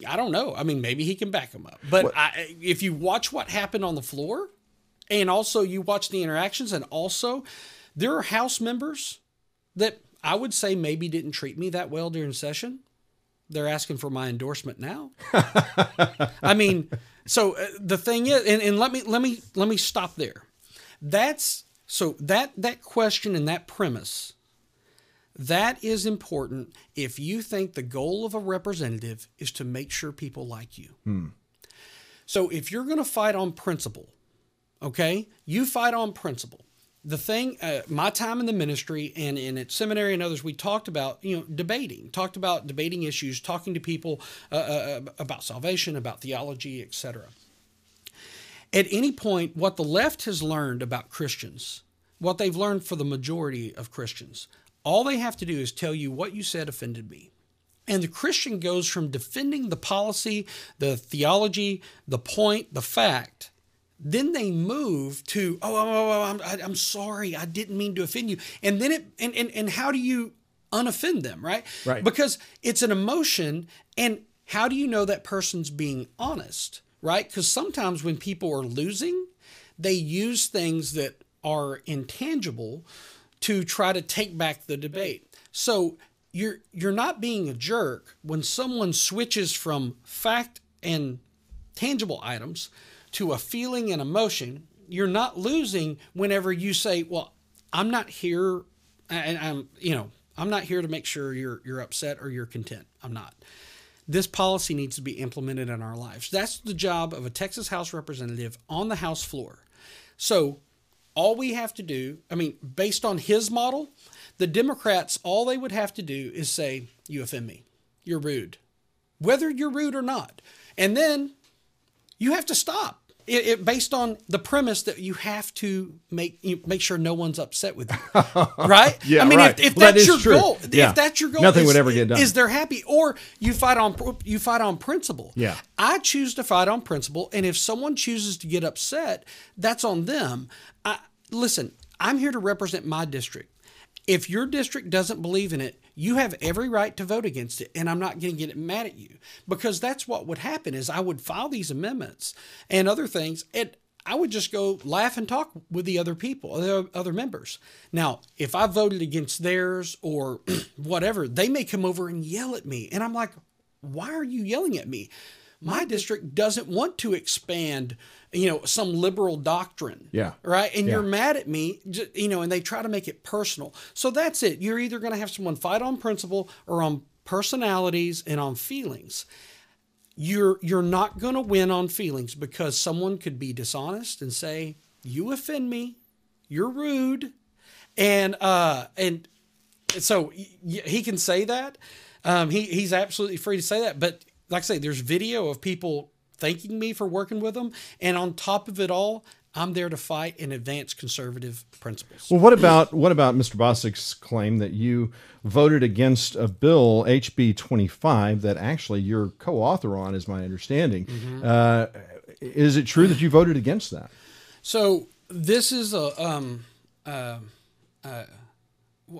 Speaker 2: I don't know. I mean, maybe he can back them up. But if you watch what happened on the floor, and also you watch the interactions, and also there are House members that I would say maybe didn't treat me that well during session. They're asking for my endorsement now. I mean, so the thing is, and let me stop there. That's so that question and that premise, that is important if you think the goal of a representative is to make sure people like you. So if you're going to fight on principle, okay, you fight on principle. The thing, my time in the ministry and at seminary and others, we talked about, debating issues, talking to people about salvation, about theology, etc. At any point, what the left has learned about Christians, what they've learned for the majority of Christians, all they have to do is tell you what you said offended me. And the Christian goes from defending the policy, the theology, the point, the fact. Then they move to, I'm sorry, I didn't mean to offend you. And then and how do you unoffend them, right?
Speaker 1: Right.
Speaker 2: Because it's an emotion, and how do you know that person's being honest, right? Because sometimes when people are losing, they use things that are intangible to try to take back the debate. So you're not being a jerk when someone switches from fact and tangible items to a feeling and emotion. You're not losing whenever you say, well, I'm not here, and I'm not here to make sure you're upset or you're content. I'm not. This policy needs to be implemented in our lives. That's the job of a Texas House representative on the House floor. So all we have to do, based on his model, the Democrats, all they would have to do is say, you offend me. You're rude. Whether you're rude or not. And then you have to stop. Based on the premise that you have to make sure no one's upset with you, right?
Speaker 1: Yeah,
Speaker 2: right. If that's your goal,
Speaker 1: yeah.
Speaker 2: If that's your goal,
Speaker 1: nothing would ever get done.
Speaker 2: Is they're happy, or you fight on principle.
Speaker 1: Yeah,
Speaker 2: I choose to fight on principle, and if someone chooses to get upset, that's on them. Listen, I'm here to represent my district. If your district doesn't believe in it, you have every right to vote against it, and I'm not going to get mad at you, because that's what would happen is I would file these amendments and other things, and I would just go laugh and talk with the other people, the other members. Now, if I voted against theirs or whatever, they may come over and yell at me, and I'm like, why are you yelling at me? My district doesn't want to expand, some liberal doctrine.
Speaker 1: Yeah.
Speaker 2: Right. And
Speaker 1: yeah.
Speaker 2: You're mad at me, and they try to make it personal. So that's it. You're either going to have someone fight on principle or on personalities and on feelings. You're not going to win on feelings, because someone could be dishonest and say, you offend me, you're rude. And so he can say that. He's absolutely free to say that. But like I say, there's video of people thanking me for working with them. And on top of it all, I'm there to fight and advance conservative principles.
Speaker 1: Well, what about Mr. Bostick's claim that you voted against a bill, HB 25, that actually you're co-author on, is my understanding. Mm-hmm. Is it true that you voted against that?
Speaker 2: So this is I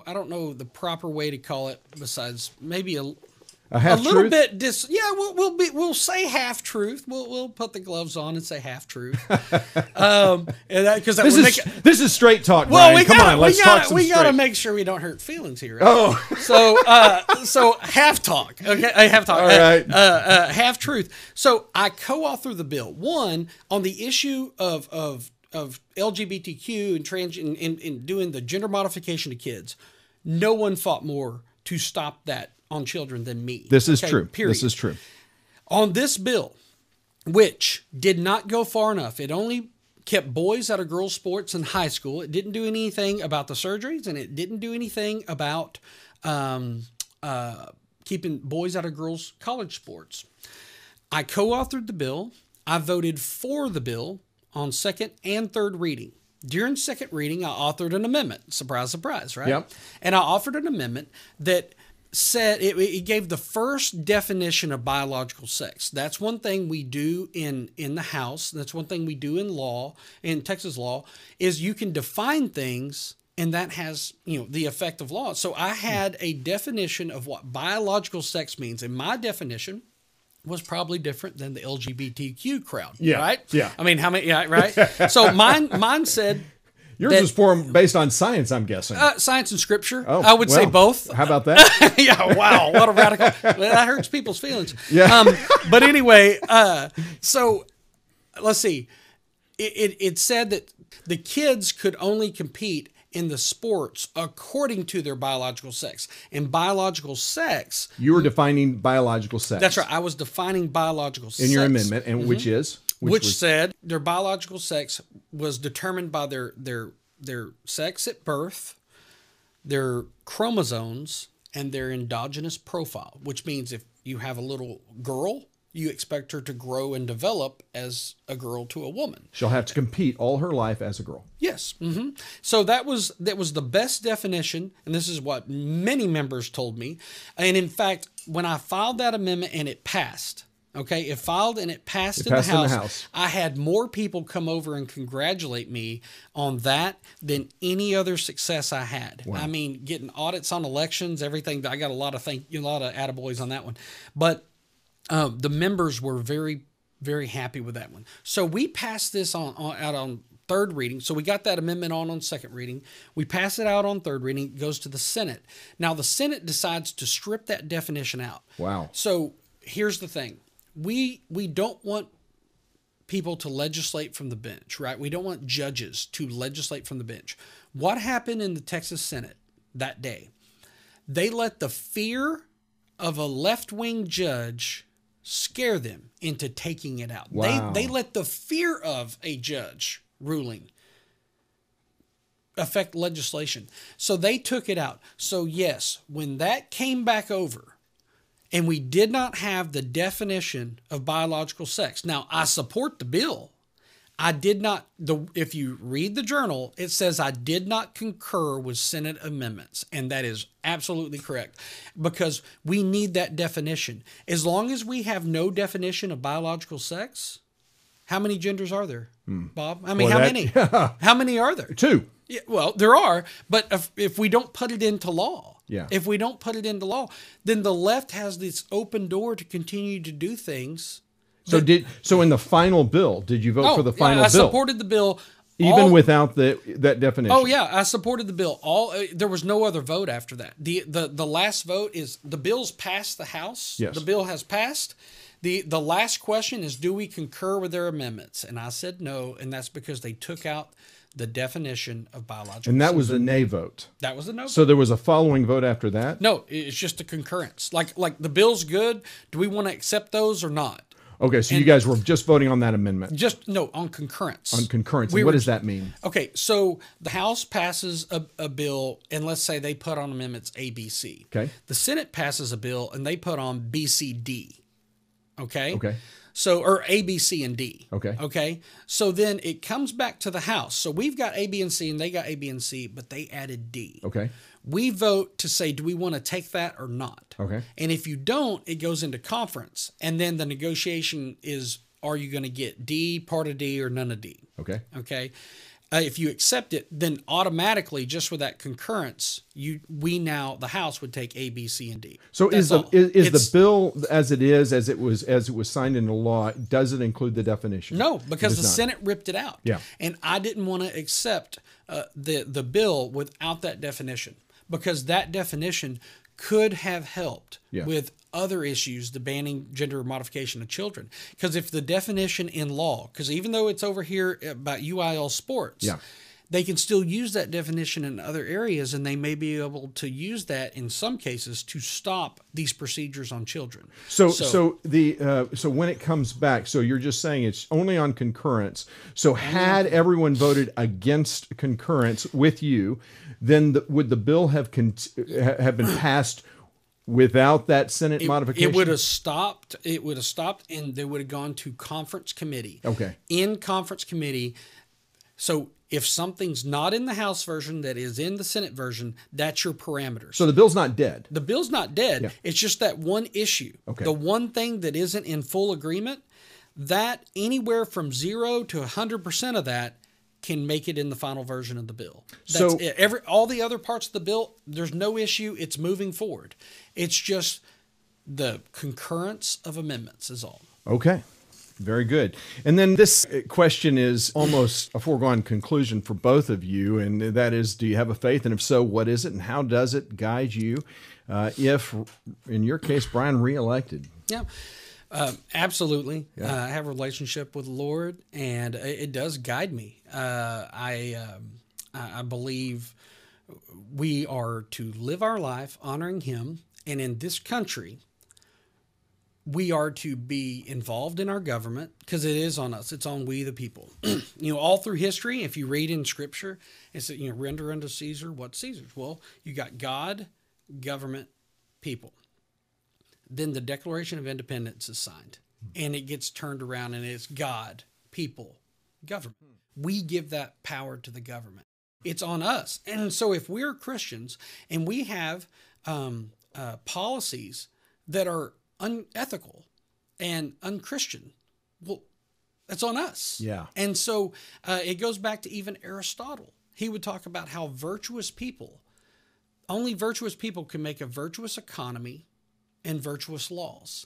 Speaker 2: don't know the proper way to call it, besides maybe a little bit we'll say half truth. We'll put the gloves on and say half truth. Because
Speaker 1: this is straight talk. Well, Bryan. Let's talk some
Speaker 2: we
Speaker 1: straight.
Speaker 2: Gotta make sure we don't hurt feelings here. Right?
Speaker 1: Oh,
Speaker 2: so half talk. Okay, half talk.
Speaker 1: All right.
Speaker 2: Half truth. So I co-authored the bill. One, on the issue of LGBTQ and trans and doing the gender modification to kids. No one fought more to stop that on children than me.
Speaker 1: This is true.
Speaker 2: Period.
Speaker 1: This is true.
Speaker 2: On this bill, which did not go far enough, it only kept boys out of girls' sports in high school. It didn't do anything about the surgeries, and it didn't do anything about keeping boys out of girls' college sports. I co-authored the bill. I voted for the bill on second and third reading. During second reading, I authored an amendment. Surprise, surprise, right?
Speaker 1: Yep.
Speaker 2: And I offered an amendment that said it gave the first definition of biological sex. That's one thing we do in the House. That's one thing we do in law, in Texas law, is you can define things and that has, the effect of law. So I had a definition of what biological sex means. And my definition was probably different than the LGBTQ crowd.
Speaker 1: Yeah.
Speaker 2: Right?
Speaker 1: Yeah.
Speaker 2: I mean, how many, yeah, right? So mine said,
Speaker 1: yours is formed based on science, I'm guessing.
Speaker 2: science and scripture.
Speaker 1: Oh,
Speaker 2: I would say both.
Speaker 1: How about that?
Speaker 2: Yeah, wow, what a radical. That hurts people's feelings.
Speaker 1: Yeah.
Speaker 2: But anyway, so let's see. It said that the kids could only compete in the sports according to their biological sex. And biological sex...
Speaker 1: You were defining biological sex.
Speaker 2: That's right. I was defining biological sex.
Speaker 1: In your amendment, and which is?
Speaker 2: Which said their biological sex was determined by their sex at birth, their chromosomes, and their endogenous profile, which means if you have a little girl, you expect her to grow and develop as a girl to a woman.
Speaker 1: She'll have to compete all her life as a girl.
Speaker 2: Yes. Mm-hmm. So that was the best definition, and this is what many members told me. And in fact, when I filed that amendment and it passed, okay, it filed and it passed, in the House. I had more people come over and congratulate me on that than any other success I had.
Speaker 1: Wow.
Speaker 2: I mean, getting audits on elections, everything. I got a lot of attaboys on that one. But the members were very, very happy with that one. So we passed this out on third reading. So we got that amendment on second reading. We pass it out on third reading. It goes to the Senate. Now the Senate decides to strip that definition out.
Speaker 1: Wow.
Speaker 2: So here's the thing. We don't want people to legislate from the bench, right? We don't want judges to legislate from the bench. What happened in the Texas Senate that day? They let the fear of a left-wing judge scare them into taking it out.
Speaker 1: Wow.
Speaker 2: They let the fear of a judge ruling affect legislation. So they took it out. So yes, when that came back over and we did not have the definition of biological sex. Now, I support the bill. I did not, if you read the journal, it says I did not concur with Senate amendments. And that is absolutely correct because we need that definition. As long as we have no definition of biological sex, how many genders are there, Bob? I mean, many? How many are there?
Speaker 1: 2.
Speaker 2: Yeah, well, there are, but if we don't put it into law,
Speaker 1: if
Speaker 2: we don't put it into law, then the left has this open door to continue to do things.
Speaker 1: So in the final bill, did you vote for the final bill?
Speaker 2: I supported the bill.
Speaker 1: Even without that definition?
Speaker 2: Oh, yeah, I supported the bill. There was no other vote after that. The last vote is the bill's passed the House.
Speaker 1: Yes.
Speaker 2: The bill has passed. The last question is, do we concur with their amendments? And I said no, and that's because they took out the definition of biological.
Speaker 1: And that was a nay vote.
Speaker 2: That was a no.
Speaker 1: So there was a following vote after that?
Speaker 2: No, it's just a concurrence. Like the bill's good. Do we want to accept those or not?
Speaker 1: Okay, so you guys were just voting on that amendment.
Speaker 2: On concurrence.
Speaker 1: On concurrence. What does that mean?
Speaker 2: Okay, so the House passes a bill, and let's say they put on amendments A, B, C.
Speaker 1: Okay.
Speaker 2: The Senate passes a bill, and they put on B, C, D. Okay?
Speaker 1: Okay.
Speaker 2: So, or A, B, C, and D.
Speaker 1: Okay.
Speaker 2: Okay. So then it comes back to the House. So we've got A, B, and C, and they got A, B, and C, but they added D.
Speaker 1: Okay.
Speaker 2: We vote to say, do we want to take that or not?
Speaker 1: Okay.
Speaker 2: And if you don't, it goes into conference. And then the negotiation is, are you going to get D, part of D, or none of D?
Speaker 1: Okay.
Speaker 2: Okay. If you accept it, then automatically, just with that concurrence, the House would take A, B, C, and D.
Speaker 1: So is the bill as it was signed into law? Does it include the definition?
Speaker 2: No, because the Senate ripped it out.
Speaker 1: Yeah.
Speaker 2: And I didn't want to accept the bill without that definition, because that definition could have helped with other issues, the banning gender modification of children. Because if the definition in law, because even though it's over here about UIL sports, they can still use that definition in other areas, and they may be able to use that in some cases to stop these procedures on children.
Speaker 1: So when it comes back, so you're just saying it's only on concurrence. So had everyone voted against concurrence with you, then would the bill have been passed without that Senate modification?
Speaker 2: It would have stopped. And they would have gone to conference committee.
Speaker 1: Okay.
Speaker 2: In conference committee, So if something's not in the House version that is in the Senate version, that's your parameters.
Speaker 1: So the bill's not dead.
Speaker 2: The bill's not dead.
Speaker 1: Yeah.
Speaker 2: It's just that one issue.
Speaker 1: Okay.
Speaker 2: The one thing that isn't in full agreement, that anywhere from 0 to 100% of that can make it in the final version of the bill. That's
Speaker 1: So
Speaker 2: it. All the other parts of the bill, there's no issue. It's moving forward. It's just the concurrence of amendments is all.
Speaker 1: Okay. Very good. And then this question is almost a foregone conclusion for both of you, and that is, do you have a faith? And if so, what is it, and how does it guide you if, in your case, Bryan reelected?
Speaker 2: Yeah, absolutely. Yeah. I have a relationship with the Lord, and it does guide me. I believe we are to live our life honoring Him, and in this country, we are to be involved in our government because it is on us. It's on we the people. All through history, if you read in Scripture, it's that, render unto Caesar what's Caesar's. Well, you got God, government, people. Then the Declaration of Independence is signed, and it gets turned around, and it's God, people, government. We give that power to the government. It's on us. And so if we're Christians and we have policies that are unethical and unchristian, well, that's on us.
Speaker 1: Yeah.
Speaker 2: And so it goes back to even Aristotle. He would talk about how only virtuous people can make a virtuous economy and virtuous laws.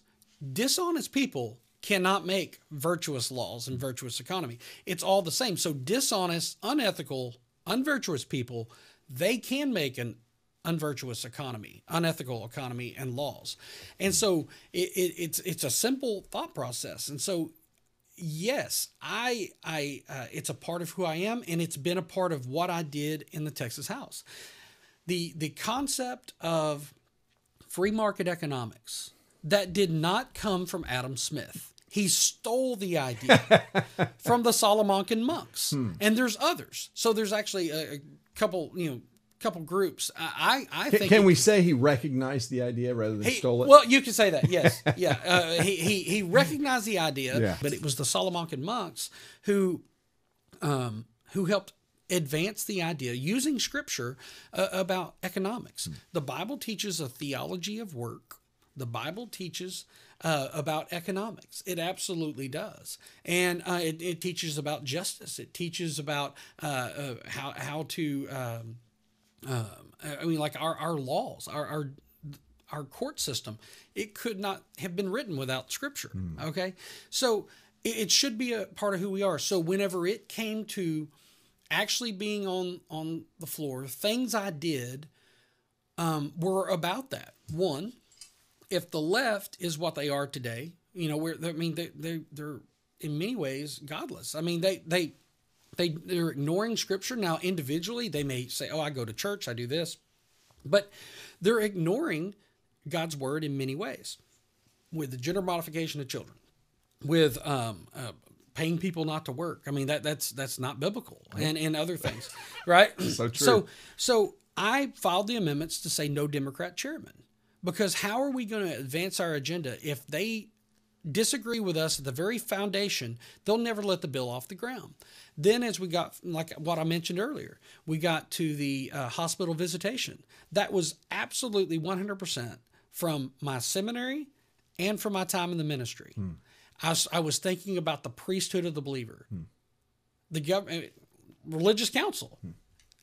Speaker 2: Dishonest people cannot make virtuous laws and virtuous economy. It's all the same. So dishonest, unethical, unvirtuous people, they can make an unvirtuous economy, unethical economy, and laws. And so it's a simple thought process. And so, yes, it's a part of who I am, and it's been a part of what I did in the Texas House. The concept of free market economics, that did not come from Adam Smith. He stole the idea from the Salamancan monks, and there's others. So there's actually a couple groups. I think.
Speaker 1: Can we say he recognized the idea rather than stole it?
Speaker 2: Well, you can say that. Yes, yeah. He recognized the idea,
Speaker 1: yeah.
Speaker 2: But it was the Salamancan monks who helped advance the idea using Scripture about economics. The Bible teaches a theology of work. The Bible teaches about economics. It absolutely does. And it teaches about justice. It teaches about how to, like our laws, our court system. It could not have been written without Scripture. Okay? So it should be a part of who we are. So whenever it came to actually being on the floor, things I did were about that. One, if the left is what they are today, they're in many ways godless. I mean, they're ignoring Scripture. Now, individually, they may say, "Oh, I go to church, I do this," but they're ignoring God's word in many ways, with the gender modification of children, with paying people not to work. I mean, that's not biblical, and other things, right?
Speaker 1: So true.
Speaker 2: So I filed the amendments to say no Democrat chairman. Because how are we going to advance our agenda if they disagree with us at the very foundation? They'll never let the bill off the ground. Then as we got, like what I mentioned earlier, we got to the hospital visitation. That was absolutely 100% from my seminary and from my time in the ministry. I was thinking about the priesthood of the believer, the government, religious council.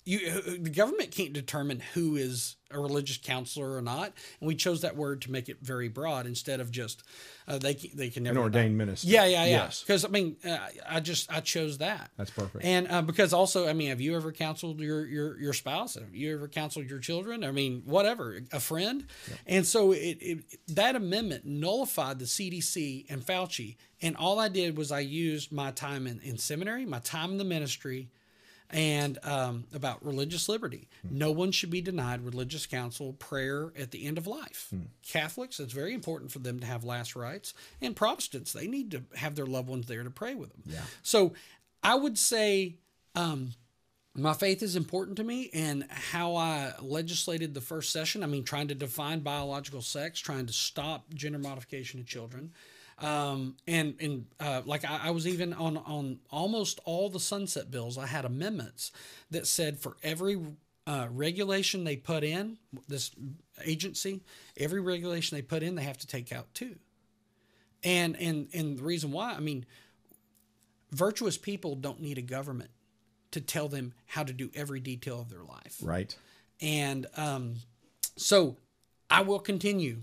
Speaker 2: The government can't determine who is a religious counselor or not, and we chose that word to make it very broad instead of just they can never
Speaker 1: an ordained minister.
Speaker 2: Yeah.
Speaker 1: Yes.
Speaker 2: Because I chose that.
Speaker 1: That's perfect.
Speaker 2: And because also, have you ever counseled your spouse? Have you ever counseled your children? Whatever, a friend. Yeah. And so that amendment nullified the CDC and Fauci, and all I did was I used my time in seminary, my time in the ministry, and about religious liberty. No one should be denied religious counsel, prayer at the end of life. Catholics, it's very important for them to have last rites. And Protestants, they need to have their loved ones there to pray with them.
Speaker 1: Yeah.
Speaker 2: So I would say my faith is important to me, and how I legislated the first session, trying to define biological sex, trying to stop gender modification of children, Like I was even on almost all the sunset bills, I had amendments that said for every regulation they put in, this agency, every regulation they put in, they have to take out too. And the reason why, I mean, virtuous people don't need a government to tell them how to do every detail of their life.
Speaker 1: Right.
Speaker 2: And so I will continue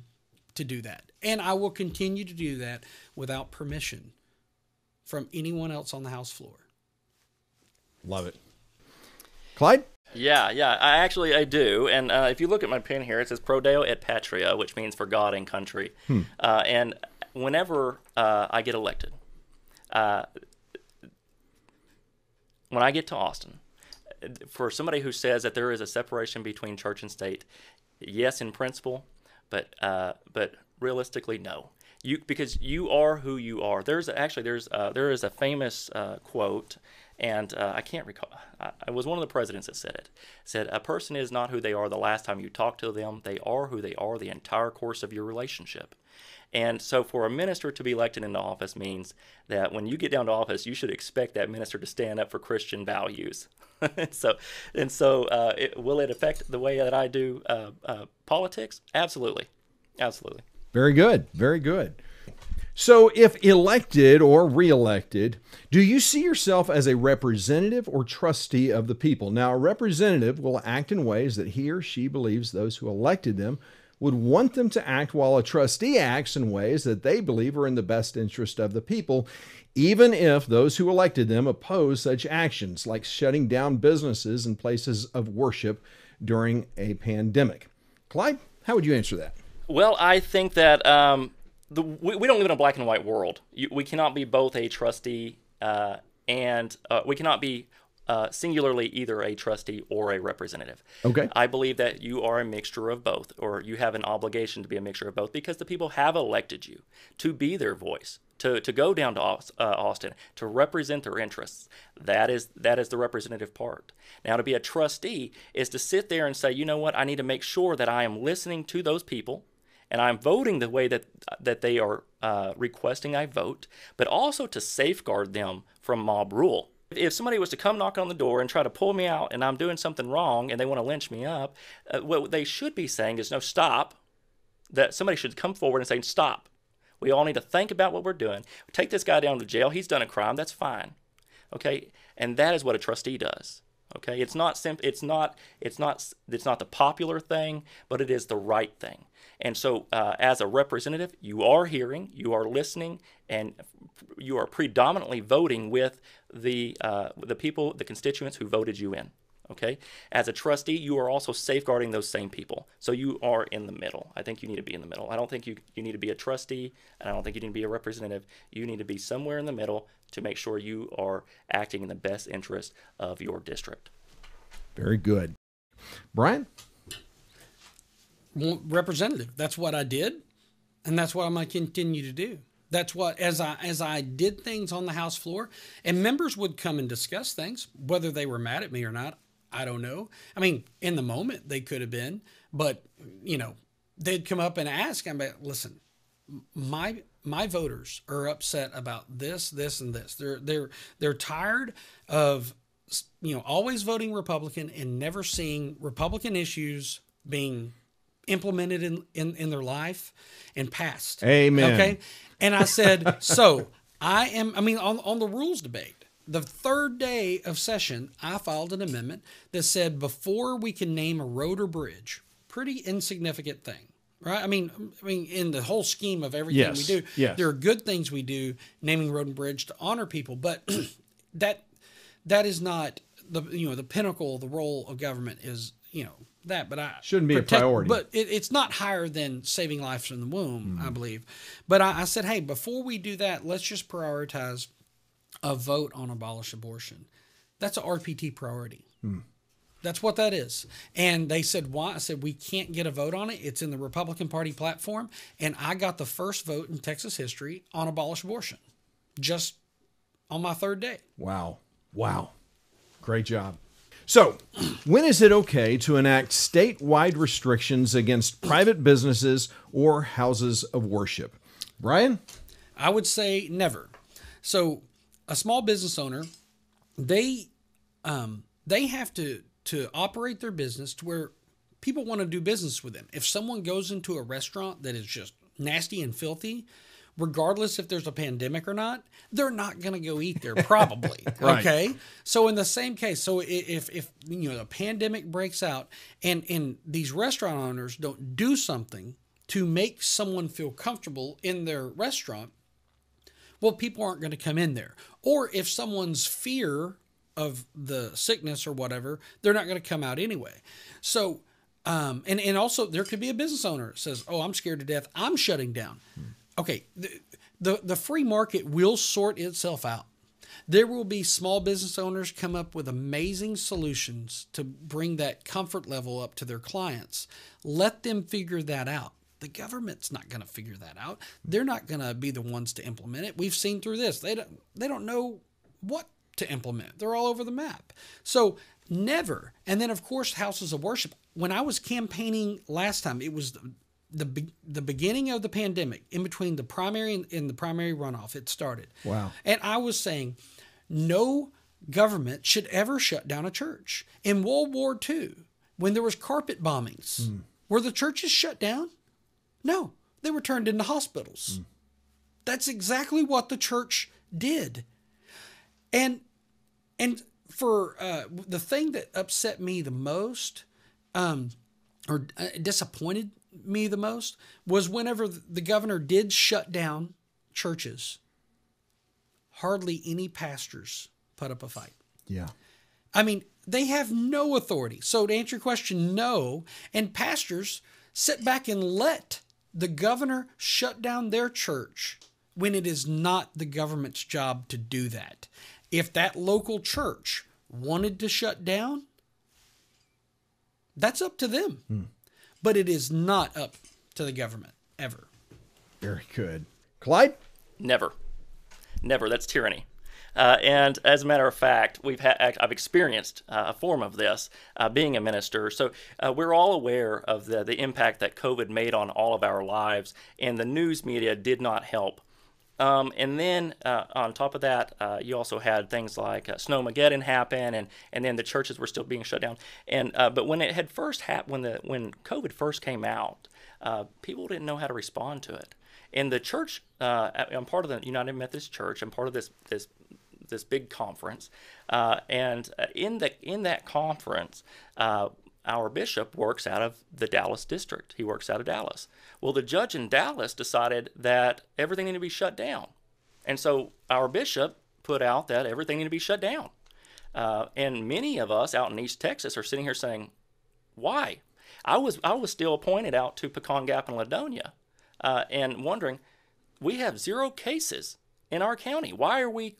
Speaker 2: to do that. And I will continue to do that without permission from anyone else on the House floor.
Speaker 1: Love it. Clyde?
Speaker 3: Yeah, I do. And if you look at my pen here, it says Pro Deo et Patria, which means for God and country. And whenever I get elected, when I get to Austin, for somebody who says that there is a separation between church and state, yes, in principle, but realistically, no. Because you are who you are. There is a famous quote, and I can't recall. It was one of the presidents that said it. Said, a person is not who they are the last time you talk to them. They are who they are the entire course of your relationship. And so for a minister to be elected into office means that when you get down to office, you should expect that minister to stand up for Christian values. Will it affect the way that I do politics? Absolutely. Absolutely.
Speaker 1: Very good. Very good. So if elected or reelected, do you see yourself as a representative or trustee of the people? Now, a representative will act in ways that he or she believes those who elected them would want them to act, while a trustee acts in ways that they believe are in the best interest of the people, even if those who elected them oppose such actions, like shutting down businesses and places of worship during a pandemic. Clyde, how would you answer that?
Speaker 3: Well, I think that we don't live in a black and white world. We cannot be both a trustee and we cannot be singularly either a trustee or a representative.
Speaker 1: Okay.
Speaker 3: I believe that you are a mixture of both, or you have an obligation to be a mixture of both, because the people have elected you to be their voice, to go down to Austin, to represent their interests. That is the representative part. Now, to be a trustee is to sit there and say, you know what, I need to make sure that I am listening to those people, and I'm voting the way that they are requesting I vote, but also to safeguard them from mob rule. If somebody was to come knock on the door and try to pull me out and I'm doing something wrong and they want to lynch me up, what they should be saying is, no, stop. That somebody should come forward and say, stop. We all need to think about what we're doing. Take this guy down to jail. He's done a crime. That's fine. Okay? And that is what a trustee does. Okay? It's not the popular thing, but it is the right thing. And so as a representative, you are hearing, you are listening, and you are predominantly voting with the people, the constituents who voted you in. Okay? As a trustee, you are also safeguarding those same people. So you are in the middle. I think you need to be in the middle. I don't think you need to be a trustee, and I don't think you need to be a representative. You need to be somewhere in the middle to make sure you are acting in the best interest of your district.
Speaker 1: Very good. Bryan?
Speaker 2: Representative. That's what I did, and that's what I'm going to continue to do. That's what, as I did things on the House floor, and members would come and discuss things, whether they were mad at me or not, I don't know. I mean, in the moment they could have been, but they'd come up and ask. I'm like, listen, my voters are upset about this, and this. They're tired of always voting Republican and never seeing Republican issues being implemented in their life and passed.
Speaker 1: Amen.
Speaker 2: Okay. And I said, so on the rules debate, the third day of session, I filed an amendment that said before we can name a road or bridge, pretty insignificant thing, right? I mean, in the whole scheme of everything we do, there are good things we do, naming road and bridge to honor people, but that is not the pinnacle, the role of government is, that, but I
Speaker 1: shouldn't be a priority.
Speaker 2: But it's not higher than saving lives from the womb, I believe. But I said, hey, before we do that, let's just prioritize a vote on abolish abortion. That's an RPT priority. That's what that is. And they said, why? I said, we can't get a vote on it. It's in the Republican Party platform. And I got the first vote in Texas history on abolish abortion just on my third day.
Speaker 1: Wow. Great job. So, when is it okay to enact statewide restrictions against private businesses or houses of worship? Bryan?
Speaker 2: I would say never. So a small business owner, they have to operate their business to where people want to do business with them. If someone goes into a restaurant that is just nasty and filthy, regardless if there's a pandemic or not, they're not going to go eat there probably.
Speaker 1: Right.
Speaker 2: Okay. So in the same case, so if a pandemic breaks out and these restaurant owners don't do something to make someone feel comfortable in their restaurant, well, people aren't going to come in there. Or if someone's fear of the sickness or whatever, they're not going to come out anyway. So, and also there could be a business owner that says, "Oh, I'm scared to death. I'm shutting down." Okay. The free market will sort itself out. There will be small business owners come up with amazing solutions to bring that comfort level up to their clients. Let them figure that out. The government's not going to figure that out. They're not going to be the ones to implement it. We've seen through this. They don't know what to implement. They're all over the map. So never. And then, of course, houses of worship. When I was campaigning last time, it was the beginning of the pandemic, in between the primary and the primary runoff. It started.
Speaker 1: Wow.
Speaker 2: And I was saying no government should ever shut down a church. In World War II, when there was carpet bombings, were the churches shut down? No, they were turned into hospitals. That's exactly what the church did. And for the thing that upset me the most, or disappointed me the most, was whenever the governor did shut down churches, hardly any pastors put up a fight.
Speaker 1: Yeah.
Speaker 2: I mean, they have no authority. So to answer your question, no. And pastors sit back and let the governor shut down their church when it is not the government's job to do that. If that local church wanted to shut down, that's up to them. But it is not up to the government, ever.
Speaker 1: Very good. Clyde?
Speaker 3: Never. That's tyranny. And as a matter of fact, I've experienced a form of this being a minister. So we're all aware of the impact that COVID made on all of our lives, and the news media did not help. And then on top of that, you also had things like Snowmageddon happen, and then the churches were still being shut down. And but when it had first happened, when COVID first came out, people didn't know how to respond to it. And the church, I'm part of the United Methodist Church. I'm part of this big conference, and in that conference, our bishop works out of the Dallas district. He works out of Dallas. Well, the judge in Dallas decided that everything needed to be shut down, and so our bishop put out that everything needed to be shut down. And many of us out in East Texas are sitting here saying, "Why?" I was still appointed out to Pecan Gap and Ladonia, and wondering, we have 0 cases in our county. Why are we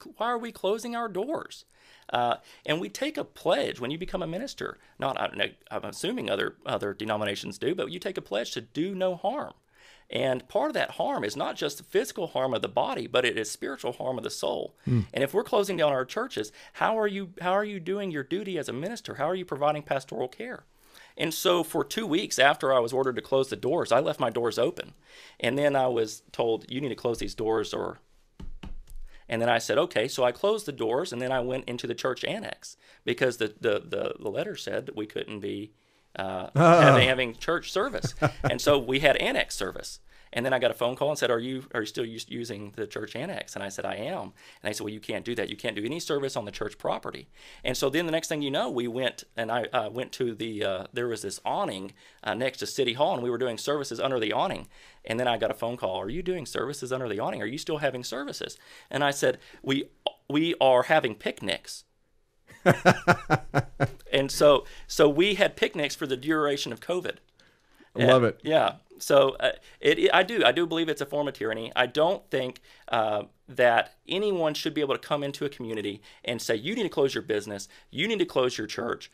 Speaker 3: closing our doors? And we take a pledge when you become a minister. I'm assuming other denominations do, but you take a pledge to do no harm. And part of that harm is not just the physical harm of the body, but it is spiritual harm of the soul. And if we're closing down our churches, how are you doing your duty as a minister? How are you providing pastoral care? And so for 2 weeks after I was ordered to close the doors, I left my doors open. And then I was told, "You need to close these doors," and then I said, "Okay." So I closed the doors, and then I went into the church annex because the letter said that we couldn't be having church service. And so we had annex service. And then I got a phone call and said, "Are you still using the church annex?" And I said, "I am." And they said, "Well, you can't do that. You can't do any service on the church property." And so then the next thing you know, we went, and I went to there was this awning next to City Hall, and we were doing services under the awning. And then I got a phone call, "Are you doing services under the awning? Are you still having services?" And I said, we are having picnics." And so we had picnics for the duration of COVID.
Speaker 1: I love it.
Speaker 3: Yeah. So I do believe it's a form of tyranny. I don't think that anyone should be able to come into a community and say, "You need to close your business, you need to close your church,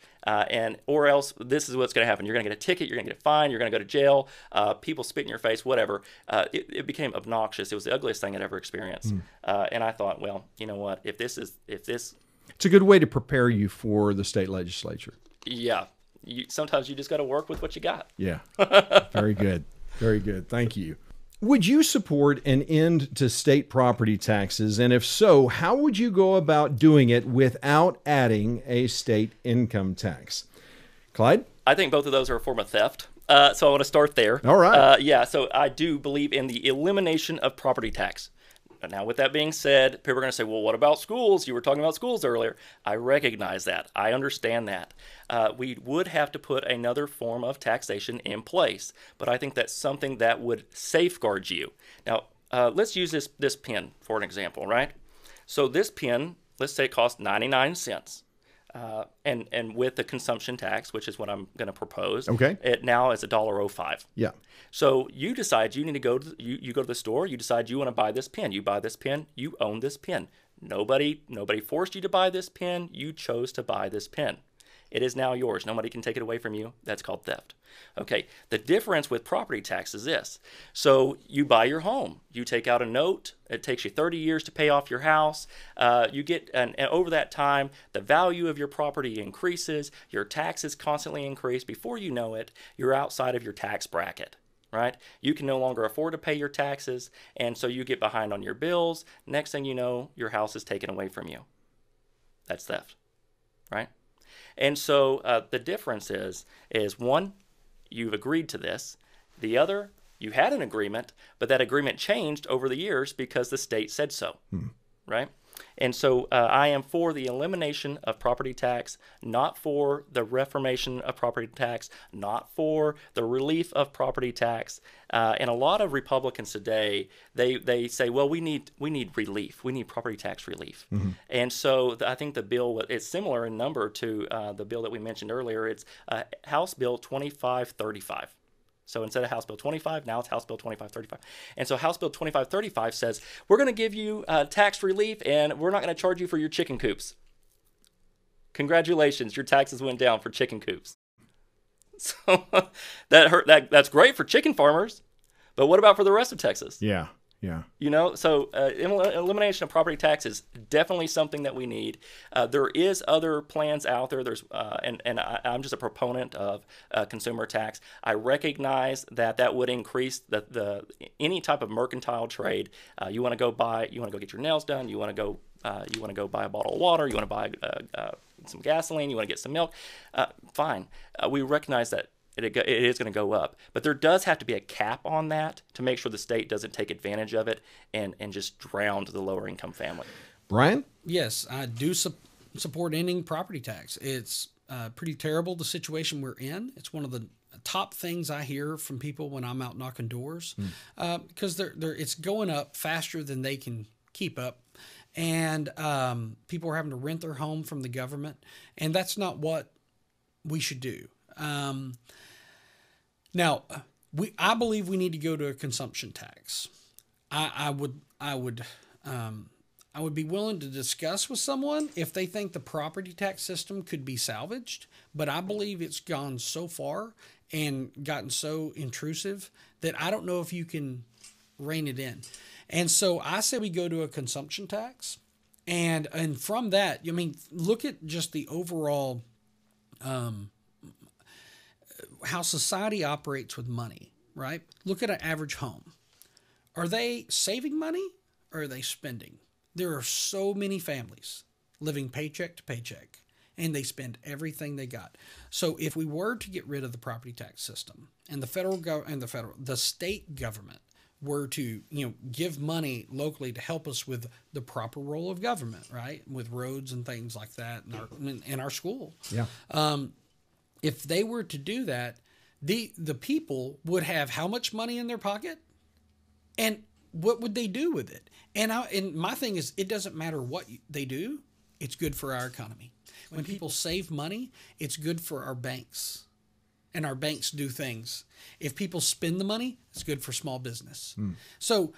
Speaker 3: or else this is what's going to happen. You're going to get a ticket, you're going to get fined, you're going to go to jail, people spit in your face, whatever." It became obnoxious. It was the ugliest thing I'd ever experienced. And I thought, well, you know what? If this,
Speaker 1: it's a good way to prepare you for the state legislature.
Speaker 3: Yeah. Sometimes you just got to work with what you got.
Speaker 1: Yeah. Very good. Very good. Thank you. Would you support an end to state property taxes? And if so, how would you go about doing it without adding a state income tax? Clyde?
Speaker 3: I think both of those are a form of theft. So I want to start there.
Speaker 1: All right.
Speaker 3: Yeah, so I do believe in the elimination of property tax. Now, with that being said, people are going to say, well, what about schools? You were talking about schools earlier. I recognize that. I understand that. We would have to put another form of taxation in place, but I think that's something that would safeguard you. Now, let's use this pen for an example, right? So this pen, let's say it costs 99 cents. And with the consumption tax, which is what I'm going to propose,
Speaker 1: okay,
Speaker 3: it now is $1.05.
Speaker 1: Yeah.
Speaker 3: So you decide you need to go to you go to the store. You decide you want to buy this pen. You buy this pen. You own this pen. Nobody forced you to buy this pen. You chose to buy this pen. It is now yours. Nobody can take it away from you. That's called theft. Okay, the difference with property tax is this. So you buy your home. You take out a note. It takes you 30 years to pay off your house. You get, and over that time, the value of your property increases. Your taxes constantly increase. Before you know it, you're outside of your tax bracket, right? You can no longer afford to pay your taxes, and so you get behind on your bills. Next thing you know, your house is taken away from you. That's theft, right? And so the difference is one, you've agreed to this. The other, you had an agreement, but that agreement changed over the years because the state said so, right? And so I am for the elimination of property tax, not for the reformation of property tax, not for the relief of property tax. And a lot of Republicans today, they say, well, we need relief. We need property tax relief. Mm-hmm. And so I think the bill is similar in number to the bill that we mentioned earlier. It's House Bill 2535. So instead of House Bill 25, now it's House Bill 2535. And so House Bill 2535 says, we're going to give you tax relief and we're not going to charge you for your chicken coops. Congratulations, your taxes went down for chicken coops. So that's great for chicken farmers, but what about for the rest of Texas?
Speaker 1: Yeah. Yeah.
Speaker 3: You know, so elimination of property tax is definitely something that we need. There is other plans out there. There's I'm just a proponent of consumer tax. I recognize that would increase the any type of mercantile trade. You want to go get your nails done. You want to go buy a bottle of water. You want to buy some gasoline. You want to get some milk. Fine. We recognize that it is going to go up. But there does have to be a cap on that to make sure the state doesn't take advantage of it and just drown the lower income family.
Speaker 1: Bryan?
Speaker 2: Yes, I do support ending property tax. It's pretty terrible, the situation we're in. It's one of the top things I hear from people when I'm out knocking doors because it's going up faster than they can keep up. And people are having to rent their home from the government. And that's not what we should do. Now, I believe we need to go to a consumption tax. I would be willing to discuss with someone if they think the property tax system could be salvaged, but I believe it's gone so far and gotten so intrusive that I don't know if you can rein it in. And so I say we go to a consumption tax, and from that, I mean, look at just the overall how society operates with money, right? Look at an average home. Are they saving money or are they spending? There are so many families living paycheck to paycheck, and they spend everything they got. So if we were to get rid of the property tax system and the state government were to, give money locally to help us with the proper role of government, right? With roads and things like that in our school. Yeah. If they were to do that, the people would have how much money in their pocket, and what would they do with it? And my thing is, it doesn't matter what they do; it's good for our economy. When people save money, it's good for our banks, and our banks do things. If people spend the money, it's good for small business. So,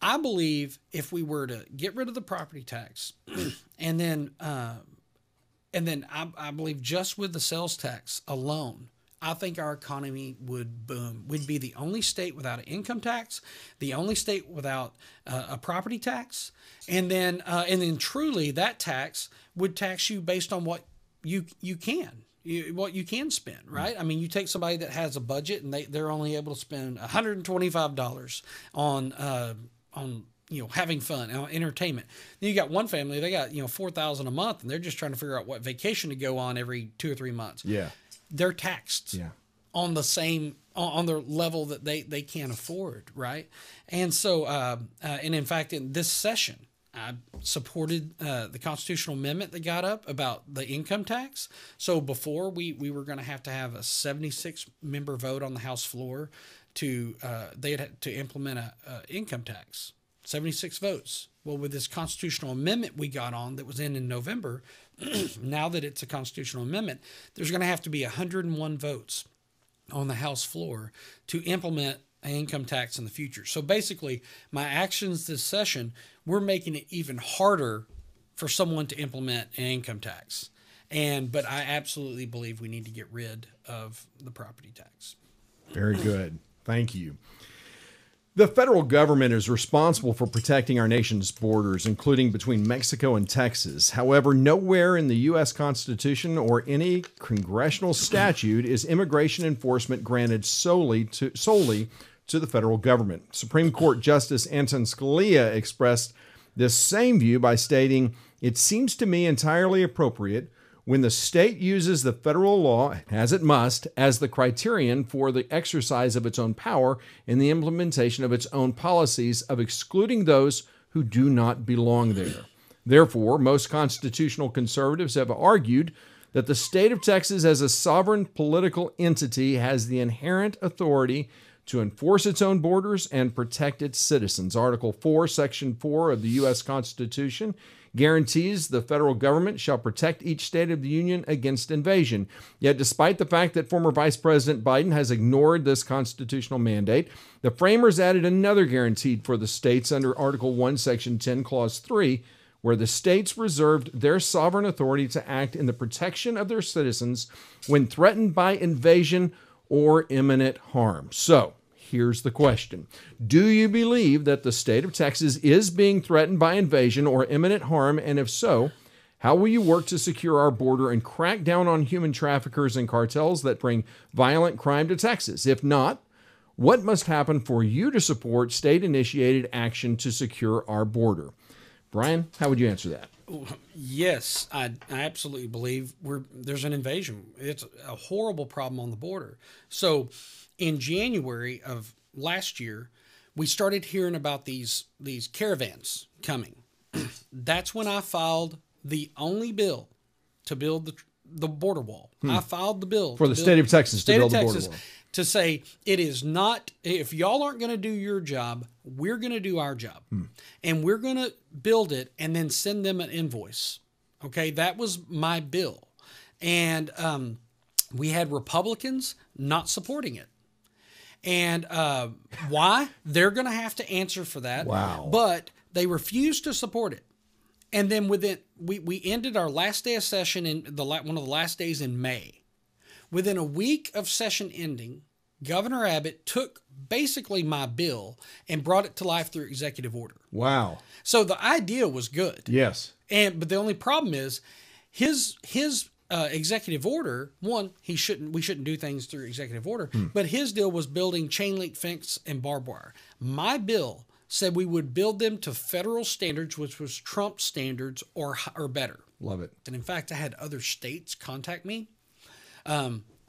Speaker 2: I believe if we were to get rid of the property tax, and then I believe just with the sales tax alone, I think our economy would boom. We'd be the only state without an income tax, the only state without a property tax, and then truly that tax would tax you based on what you can. what you can spend, right? I mean, you take somebody that has a budget and they're only able to spend $125 on having fun, on entertainment. Then you got one family, they got $4,000 a month, and they're just trying to figure out what vacation to go on every 2 or 3 months.
Speaker 1: Yeah,
Speaker 2: they're taxed.
Speaker 1: Yeah.
Speaker 2: On the same on their level that they can't afford, right? And so, and in fact, in this session, I supported the constitutional amendment that got up about the income tax. So before we were going to have a 76-member vote on the House floor to they had to implement a income tax. 76 votes. Well, with this constitutional amendment we got on that was in November, now that it's a constitutional amendment, there's going to have to be 101 votes on the House floor to implement an income tax in the future. So basically, my actions this session, we're making it even harder for someone to implement an income tax. But I absolutely believe we need to get rid of the property tax.
Speaker 1: Very good. Thank you. The federal government is responsible for protecting our nation's borders, including between Mexico and Texas. However, nowhere in the U.S. Constitution or any congressional statute is immigration enforcement granted solely to the federal government. Supreme Court Justice Anton Scalia expressed this same view by stating, "It seems to me entirely appropriate when the state uses the federal law, as it must, as the criterion for the exercise of its own power in the implementation of its own policies of excluding those who do not belong there. Therefore, most constitutional conservatives have argued that the state of Texas as a sovereign political entity has the inherent authority to enforce its own borders and protect its citizens. Article 4, Section 4 of the U.S. Constitution guarantees the federal government shall protect each state of the union against invasion. Yet, despite the fact that former Vice President Biden has ignored this constitutional mandate, the framers added another guarantee for the states under Article 1, Section 10, Clause 3, where the states reserved their sovereign authority to act in the protection of their citizens when threatened by invasion or imminent harm. So, here's the question. Do you believe that the state of Texas is being threatened by invasion or imminent harm? And if so, how will you work to secure our border and crack down on human traffickers and cartels that bring violent crime to Texas? If not, what must happen for you to support state-initiated action to secure our border? Brian, how would you answer that?
Speaker 2: Yes, I absolutely believe there's an invasion. It's a horrible problem on the border. So in January of last year, we started hearing about these caravans coming. That's when I filed the only bill to build the border wall. I filed the bill
Speaker 1: for the state of Texas to build the border wall.
Speaker 2: To say it is not, if y'all aren't going to do your job, we're going to do our job. And we're going to build it and then send them an invoice. Okay, that was my bill. And we had Republicans not supporting it. And why? They're going to have to answer for that.
Speaker 1: Wow.
Speaker 2: But they refused to support it. And then we ended our last day of session in one of the last days in May. Within a week of session ending, Governor Abbott took basically my bill and brought it to life through executive order.
Speaker 1: Wow.
Speaker 2: So the idea was good.
Speaker 1: Yes.
Speaker 2: But the only problem is his executive order, one, we shouldn't do things through executive order, but his deal was building chain link fence and barbed wire. My bill said we would build them to federal standards, which was Trump standards or better.
Speaker 1: Love it.
Speaker 2: And in fact, I had other states contact me.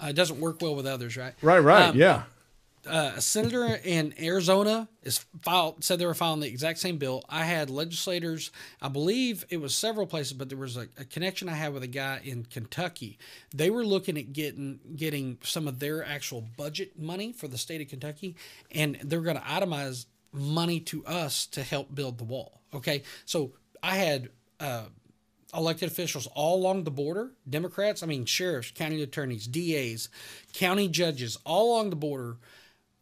Speaker 2: It doesn't work well with others, right?
Speaker 1: Right. Yeah.
Speaker 2: A senator in Arizona said they were filing the exact same bill. I had legislators, I believe it was several places, but there was a connection I had with a guy in Kentucky. They were looking at getting some of their actual budget money for the state of Kentucky, and they're going to itemize money to us to help build the wall. Okay, so I had elected officials all along the border, Democrats, sheriffs, county attorneys, DAs, county judges, all along the border,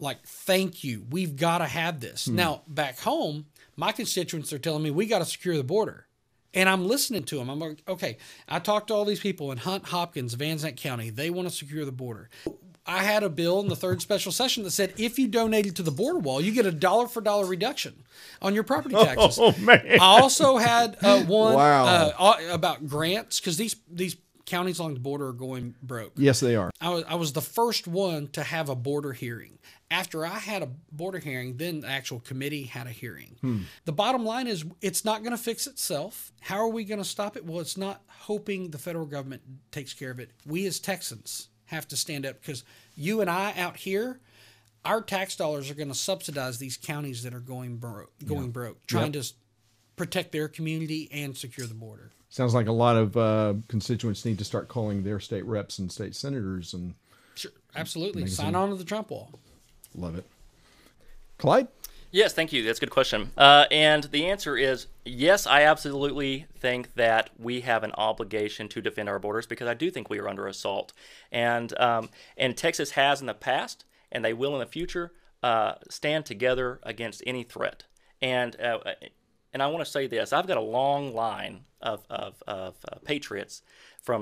Speaker 2: like, thank you. We've got to have this. Now, back home, my constituents are telling me we got to secure the border. And I'm listening to them. I'm like, okay, I talked to all these people in Hunt, Hopkins, Van Zandt County. They want to secure the border. I had a bill in the third special session that said if you donated to the border wall, you get a $1-for-$1 reduction on your property taxes.
Speaker 1: Oh, man.
Speaker 2: I also had one
Speaker 1: Wow.
Speaker 2: about grants, because these counties along the border are going broke.
Speaker 1: Yes, they are.
Speaker 2: I was the first one to have a border hearing. After I had a border hearing, then the actual committee had a hearing. The bottom line is it's not going to fix itself. How are we going to stop it? Well, it's not hoping the federal government takes care of it. We as Texans have to stand up, because you and I out here, our tax dollars are going to subsidize these counties that are going broke, trying to protect their community and secure the border.
Speaker 1: Sounds like a lot of constituents need to start calling their state reps and state senators. And
Speaker 2: sure, absolutely. Sign on to the Trump wall.
Speaker 1: Love it. Clyde?
Speaker 3: Yes, thank you. That's a good question. And the answer is yes, I absolutely think that we have an obligation to defend our borders, because I do think we are under assault. And Texas has in the past, and they will in the future, stand together against any threat. And I want to say this: I've got a long line of patriots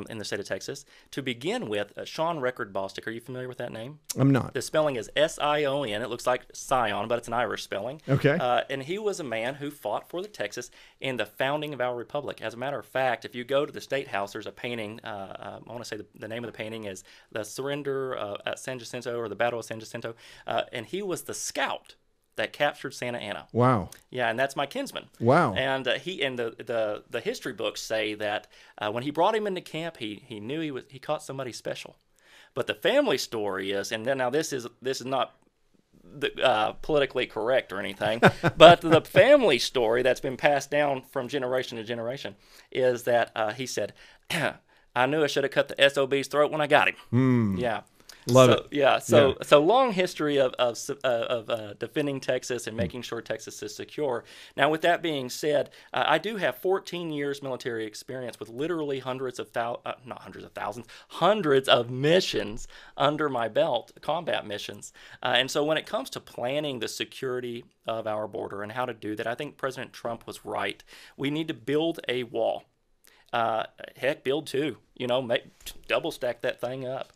Speaker 3: in the state of Texas. To begin with, Sean Record Bostick. Are you familiar with that name?
Speaker 1: I'm not.
Speaker 3: The spelling is S-I-O-N. It looks like Scion, but it's an Irish spelling.
Speaker 1: Okay.
Speaker 3: And he was a man who fought for the Texas in the founding of our republic. As a matter of fact, if you go to the State House, there's a painting. I want to say the name of the painting is The Surrender at San Jacinto, or the Battle of San Jacinto. And he was the scout that captured Santa Anna.
Speaker 1: Wow.
Speaker 3: Yeah, and that's my kinsman.
Speaker 1: Wow.
Speaker 3: And the history books say that when he brought him into camp, he knew he caught somebody special. But the family story is, and then now this is not politically correct or anything, but the family story that's been passed down from generation to generation is that he said, "I knew I should have cut the SOB's throat when I got him." Yeah.
Speaker 1: Love it.
Speaker 3: Yeah. So long history of defending Texas and making sure Texas is secure. Now, with that being said, I do have 14 years military experience with literally hundreds of missions under my belt, combat missions. And so when it comes to planning the security of our border and how to do that, I think President Trump was right. We need to build a wall. Heck, build two. Double stack that thing up,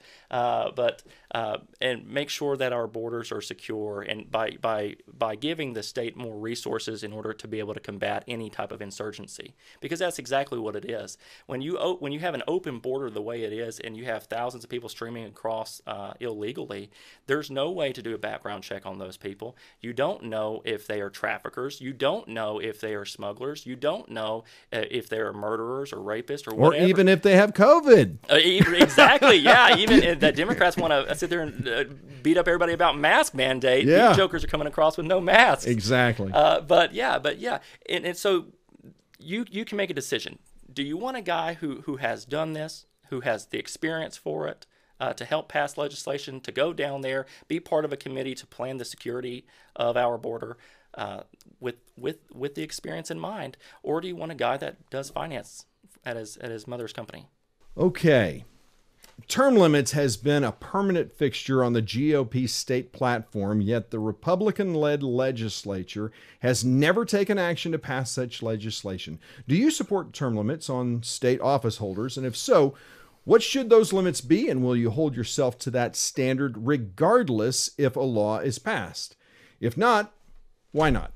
Speaker 3: and make sure that our borders are secure, and by giving the state more resources in order to be able to combat any type of insurgency, because that's exactly what it is. When you have an open border the way it is, and you have thousands of people streaming across illegally, there's no way to do a background check on those people. You don't know if they are traffickers. You don't know if they are smugglers. You don't know if they are murderers or rapists or whatever.
Speaker 1: Or even if they have COVID.
Speaker 3: Exactly, yeah. Even the Democrats want to sit there and beat up everybody about mask mandate.
Speaker 1: Yeah.
Speaker 3: These jokers are coming across with no masks.
Speaker 1: Exactly.
Speaker 3: But yeah. And so you can make a decision. Do you want a guy who has done this, who has the experience for it, to help pass legislation, to go down there, be part of a committee to plan the security of our border, with the experience in mind, or do you want a guy that does finance at his mother's company?
Speaker 1: Okay. Term limits has been a permanent fixture on the GOP state platform, yet the Republican-led legislature has never taken action to pass such legislation. Do you support term limits on state office holders? And if so, what should those limits be? And will you hold yourself to that standard regardless if a law is passed? If not, why not?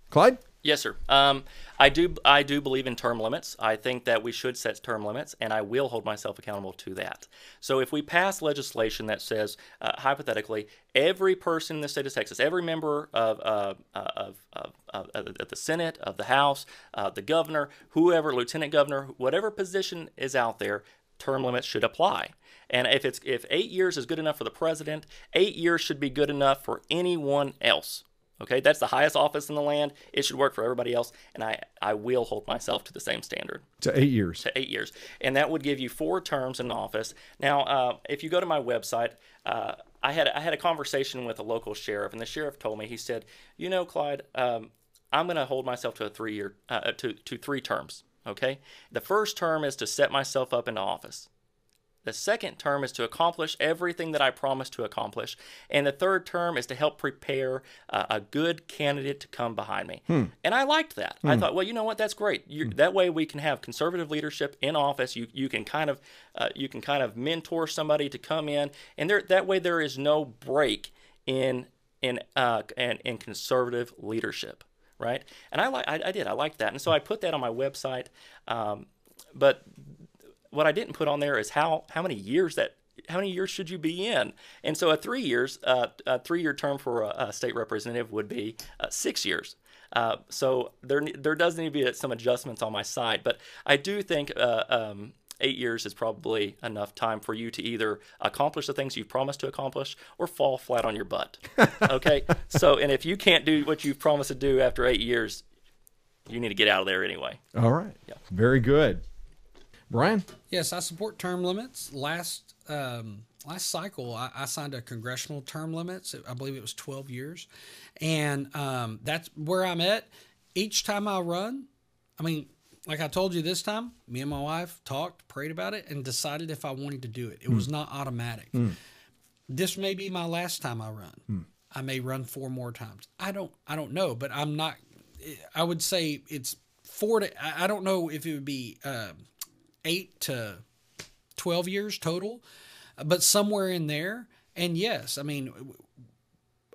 Speaker 1: Clyde?
Speaker 3: Yes, sir. I do believe in term limits. I think that we should set term limits, and I will hold myself accountable to that. So if we pass legislation that says, hypothetically, every person in the state of Texas, every member of the Senate, of the House, the governor, whoever, lieutenant governor, whatever position is out there, term limits should apply. And if 8 years is good enough for the president, 8 years should be good enough for anyone else. Okay, that's the highest office in the land. It should work for everybody else, and I will hold myself to the same standard.
Speaker 1: To 8 years.
Speaker 3: To 8 years. And that would give you 4 terms in office. Now, if you go to my website, I had a conversation with a local sheriff, and the sheriff told me, he said, Clyde, I'm going to hold myself to to 3 terms. Okay? The first term is to set myself up into office. The second term is to accomplish everything that I promised to accomplish. And the third term is to help prepare a good candidate to come behind me. And I liked that. I thought, well, you know what? That's great. That way we can have conservative leadership in office. You can kind of mentor somebody to come in, and that way there is no break in conservative leadership, right? And I liked that. And so I put that on my website. But what I didn't put on there is how many years should you be in? And so a 3-year term for a state representative would be 6 years. So there does need to be some adjustments on my side, but I do think 8 years is probably enough time for you to either accomplish the things you've promised to accomplish or fall flat on your butt. Okay? So, and if you can't do what you've promised to do after 8 years, you need to get out of there anyway.
Speaker 1: All right.
Speaker 3: Yeah.
Speaker 1: Very good. Bryan?
Speaker 2: Yes, I support term limits. Last cycle, I signed a congressional term limits. I believe it was 12 years. And that's where I'm at. Each time I run, I mean, like I told you this time, me and my wife talked, prayed about it, and decided if I wanted to do it. It was not automatic. This may be my last time I run. I may run 4 more times. I don't know, but I'm not. I would say it's 4 to. I don't know if it would be 8 to 12 years total, but somewhere in there. And yes, I mean,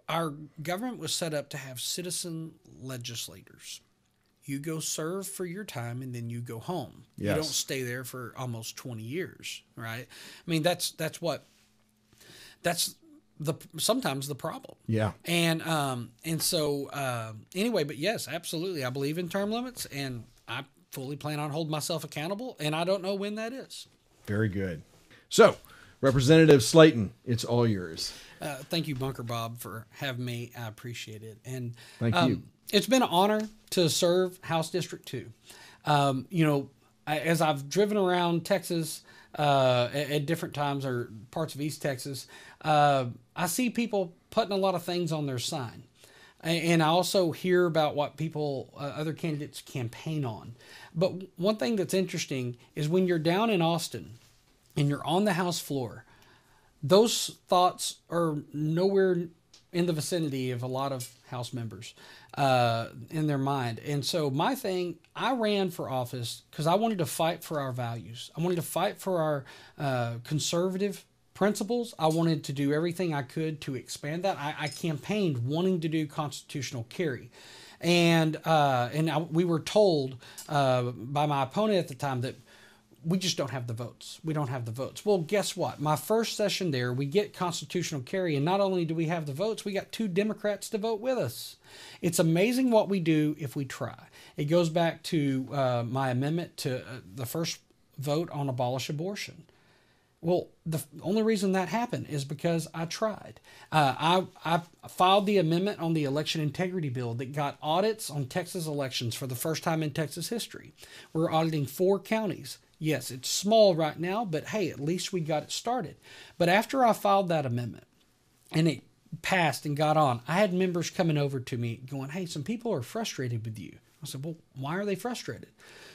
Speaker 2: our government was set up to have citizen legislators. You go serve for your time and then you go home.
Speaker 1: Yes.
Speaker 2: You don't stay there for almost 20 years, right? I mean, that's sometimes the problem.
Speaker 1: Yeah.
Speaker 2: And so anyway, but yes, absolutely. I believe in term limits, and I fully plan on holding myself accountable, and I don't know when that is.
Speaker 1: Very good. So, Representative Slaton, it's all yours.
Speaker 2: Thank you, Bunker Bob, for having me. I appreciate it. And
Speaker 1: thank you.
Speaker 2: It's been an honor to serve House District 2. You know, as I've driven around Texas at different times, or parts of East Texas, I see people putting a lot of things on their sign. And I also hear about what people, other candidates campaign on. But one thing that's interesting is when you're down in Austin and you're on the House floor, those thoughts are nowhere in the vicinity of a lot of House members in their mind. And so my thing, I ran for office because I wanted to fight for our values. I wanted to fight for our conservative principles. I wanted to do everything I could to expand that. I campaigned wanting to do constitutional carry. And we were told by my opponent at the time that we just don't have the votes. We don't have the votes. Well, guess what? My first session there, we get constitutional carry, and not only do we have the votes, we got 2 Democrats to vote with us. It's amazing what we do if we try. It goes back to my amendment to the first vote on abolish abortion. Well, the only reason that happened is because I tried. I filed the amendment on the election integrity bill that got audits on Texas elections for the first time in Texas history. We're auditing 4 counties. Yes, it's small right now, but hey, at least we got it started. But after I filed that amendment and it passed and got on, I had members coming over to me going, hey, some people are frustrated with you. I said, well, why are they frustrated?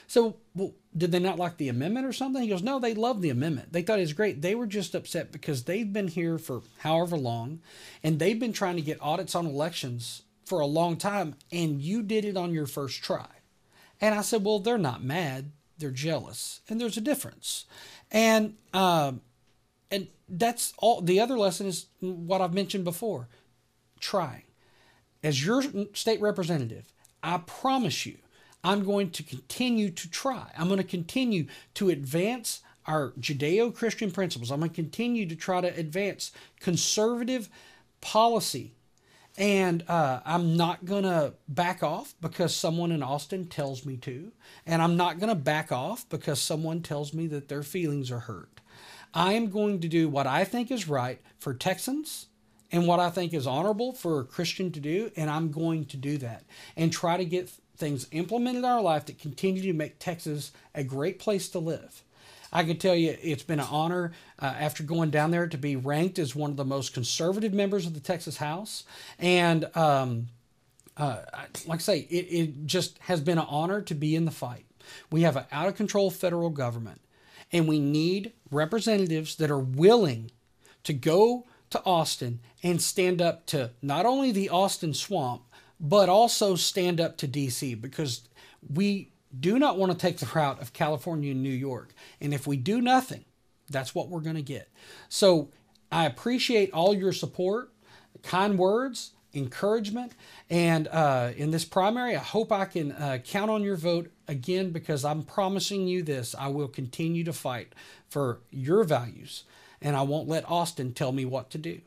Speaker 2: So, well, did they not like the amendment or something? He goes, no, they loved the amendment. They thought it was great. They were just upset because they've been here for however long, and they've been trying to get audits on elections for a long time, and you did it on your first try. And I said, well, they're not mad. They're jealous. And there's a difference. And that's all. The other lesson is what I've mentioned before, trying. As your state representative, I promise you, I'm going to continue to try. I'm going to continue to advance our Judeo-Christian principles. I'm going to continue to try to advance conservative policy. And I'm not going to back off because someone in Austin tells me to. And I'm not going to back off because someone tells me that their feelings are hurt. I am going to do what I think is right for Texans and what I think is honorable for a Christian to do. And I'm going to do that and try to get things implemented in our life that continue to make Texas a great place to live. I can tell you it's been an honor after going down there to be ranked as one of the most conservative members of the Texas House. And like I say, it just has been an honor to be in the fight. We have an out-of-control federal government, and we need representatives that are willing to go to Austin and stand up to not only the Austin swamp, but also stand up to D.C. because we do not want to take the route of California and New York. And if we do nothing, that's what we're going to get. So I appreciate all your support, kind words, encouragement. And in this primary, I hope I can count on your vote again, because I'm promising you this: I will continue to fight for your values, and I won't let Austin tell me what to do.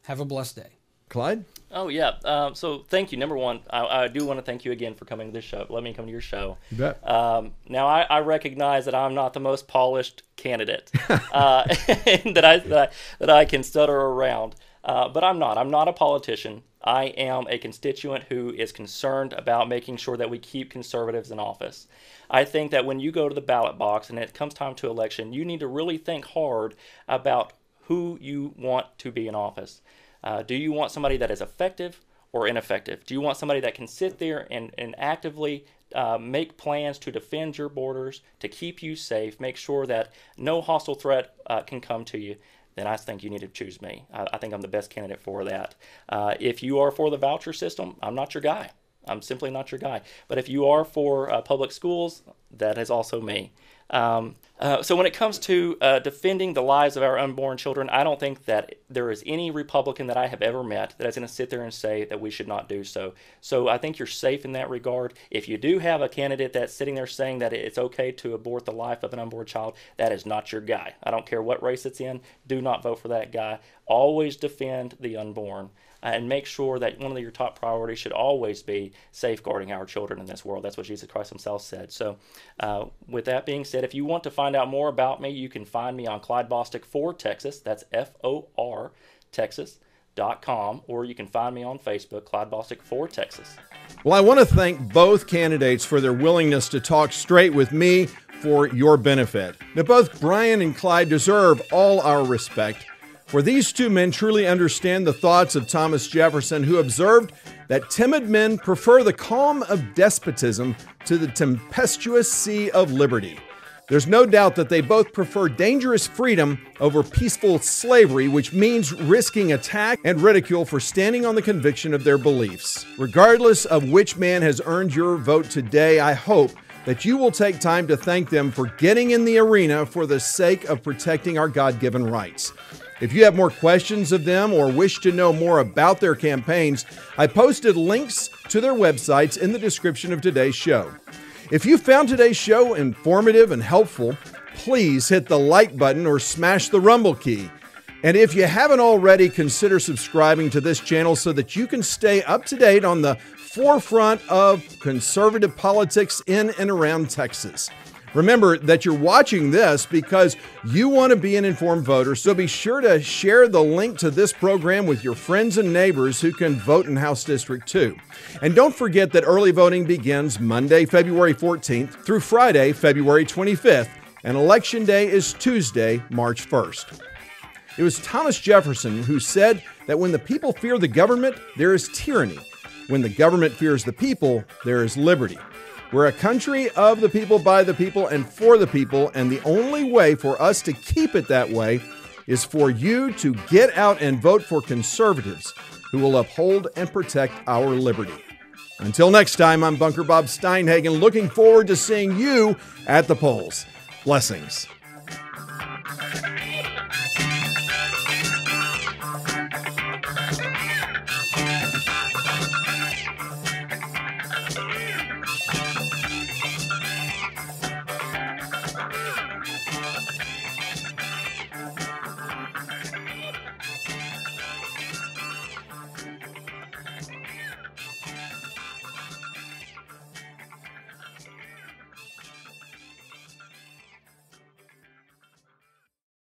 Speaker 2: Have a blessed day.
Speaker 1: Clyde?
Speaker 3: Oh, yeah. So thank you. Number one, I do want to thank you again for coming to this show. Let me come to your show.
Speaker 1: You bet.
Speaker 3: Now, I recognize that I'm not the most polished candidate and that I can stutter around, but I'm not. I'm not a politician. I am a constituent who is concerned about making sure that we keep conservatives in office. I think that when you go to the ballot box and it comes time to election, you need to really think hard about who you want to be in office. Do you want somebody that is effective or ineffective? Do you want somebody that can sit there and actively make plans to defend your borders, to keep you safe, make sure that no hostile threat can come to you? Then I think you need to choose me. I think I'm the best candidate for that. If you are for the voucher system, I'm not your guy. I'm simply not your guy. But if you are for public schools, that is also me. So when it comes to defending the lives of our unborn children, I don't think that there is any Republican that I have ever met that is going to sit there and say that we should not do so. So I think you're safe in that regard. If you do have a candidate that's sitting there saying that it's okay to abort the life of an unborn child, that is not your guy. I don't care what race it's in. Do not vote for that guy. Always defend the unborn. And make sure that one of your top priorities should always be safeguarding our children in this world. That's what Jesus Christ himself said. So with that being said, if you want to find out more about me, you can find me on Clyde Bostick for Texas. That's FOR Texas.com. Or you can find me on Facebook, Clyde Bostick for Texas.
Speaker 1: Well, I want to thank both candidates for their willingness to talk straight with me for your benefit. Now, both Bryan and Clyde deserve all our respect, for these two men truly understand the thoughts of Thomas Jefferson, who observed that timid men prefer the calm of despotism to the tempestuous sea of liberty. There's no doubt that they both prefer dangerous freedom over peaceful slavery, which means risking attack and ridicule for standing on the conviction of their beliefs. Regardless of which man has earned your vote today, I hope that you will take time to thank them for getting in the arena for the sake of protecting our God-given rights. If you have more questions of them or wish to know more about their campaigns, I posted links to their websites in the description of today's show. If you found today's show informative and helpful, please hit the like button or smash the rumble key. And if you haven't already, consider subscribing to this channel so that you can stay up to date on the forefront of conservative politics in and around Texas. Remember that you're watching this because you want to be an informed voter, so be sure to share the link to this program with your friends and neighbors who can vote in House District 2. And don't forget that early voting begins Monday, February 14th through Friday, February 25th, and Election Day is Tuesday, March 1st. It was Thomas Jefferson who said that when the people fear the government, there is tyranny. When the government fears the people, there is liberty. We're a country of the people, by the people, and for the people, and the only way for us to keep it that way is for you to get out and vote for conservatives who will uphold and protect our liberty. Until next time, I'm Bunker Bob Steinhagen, looking forward to seeing you at the polls. Blessings.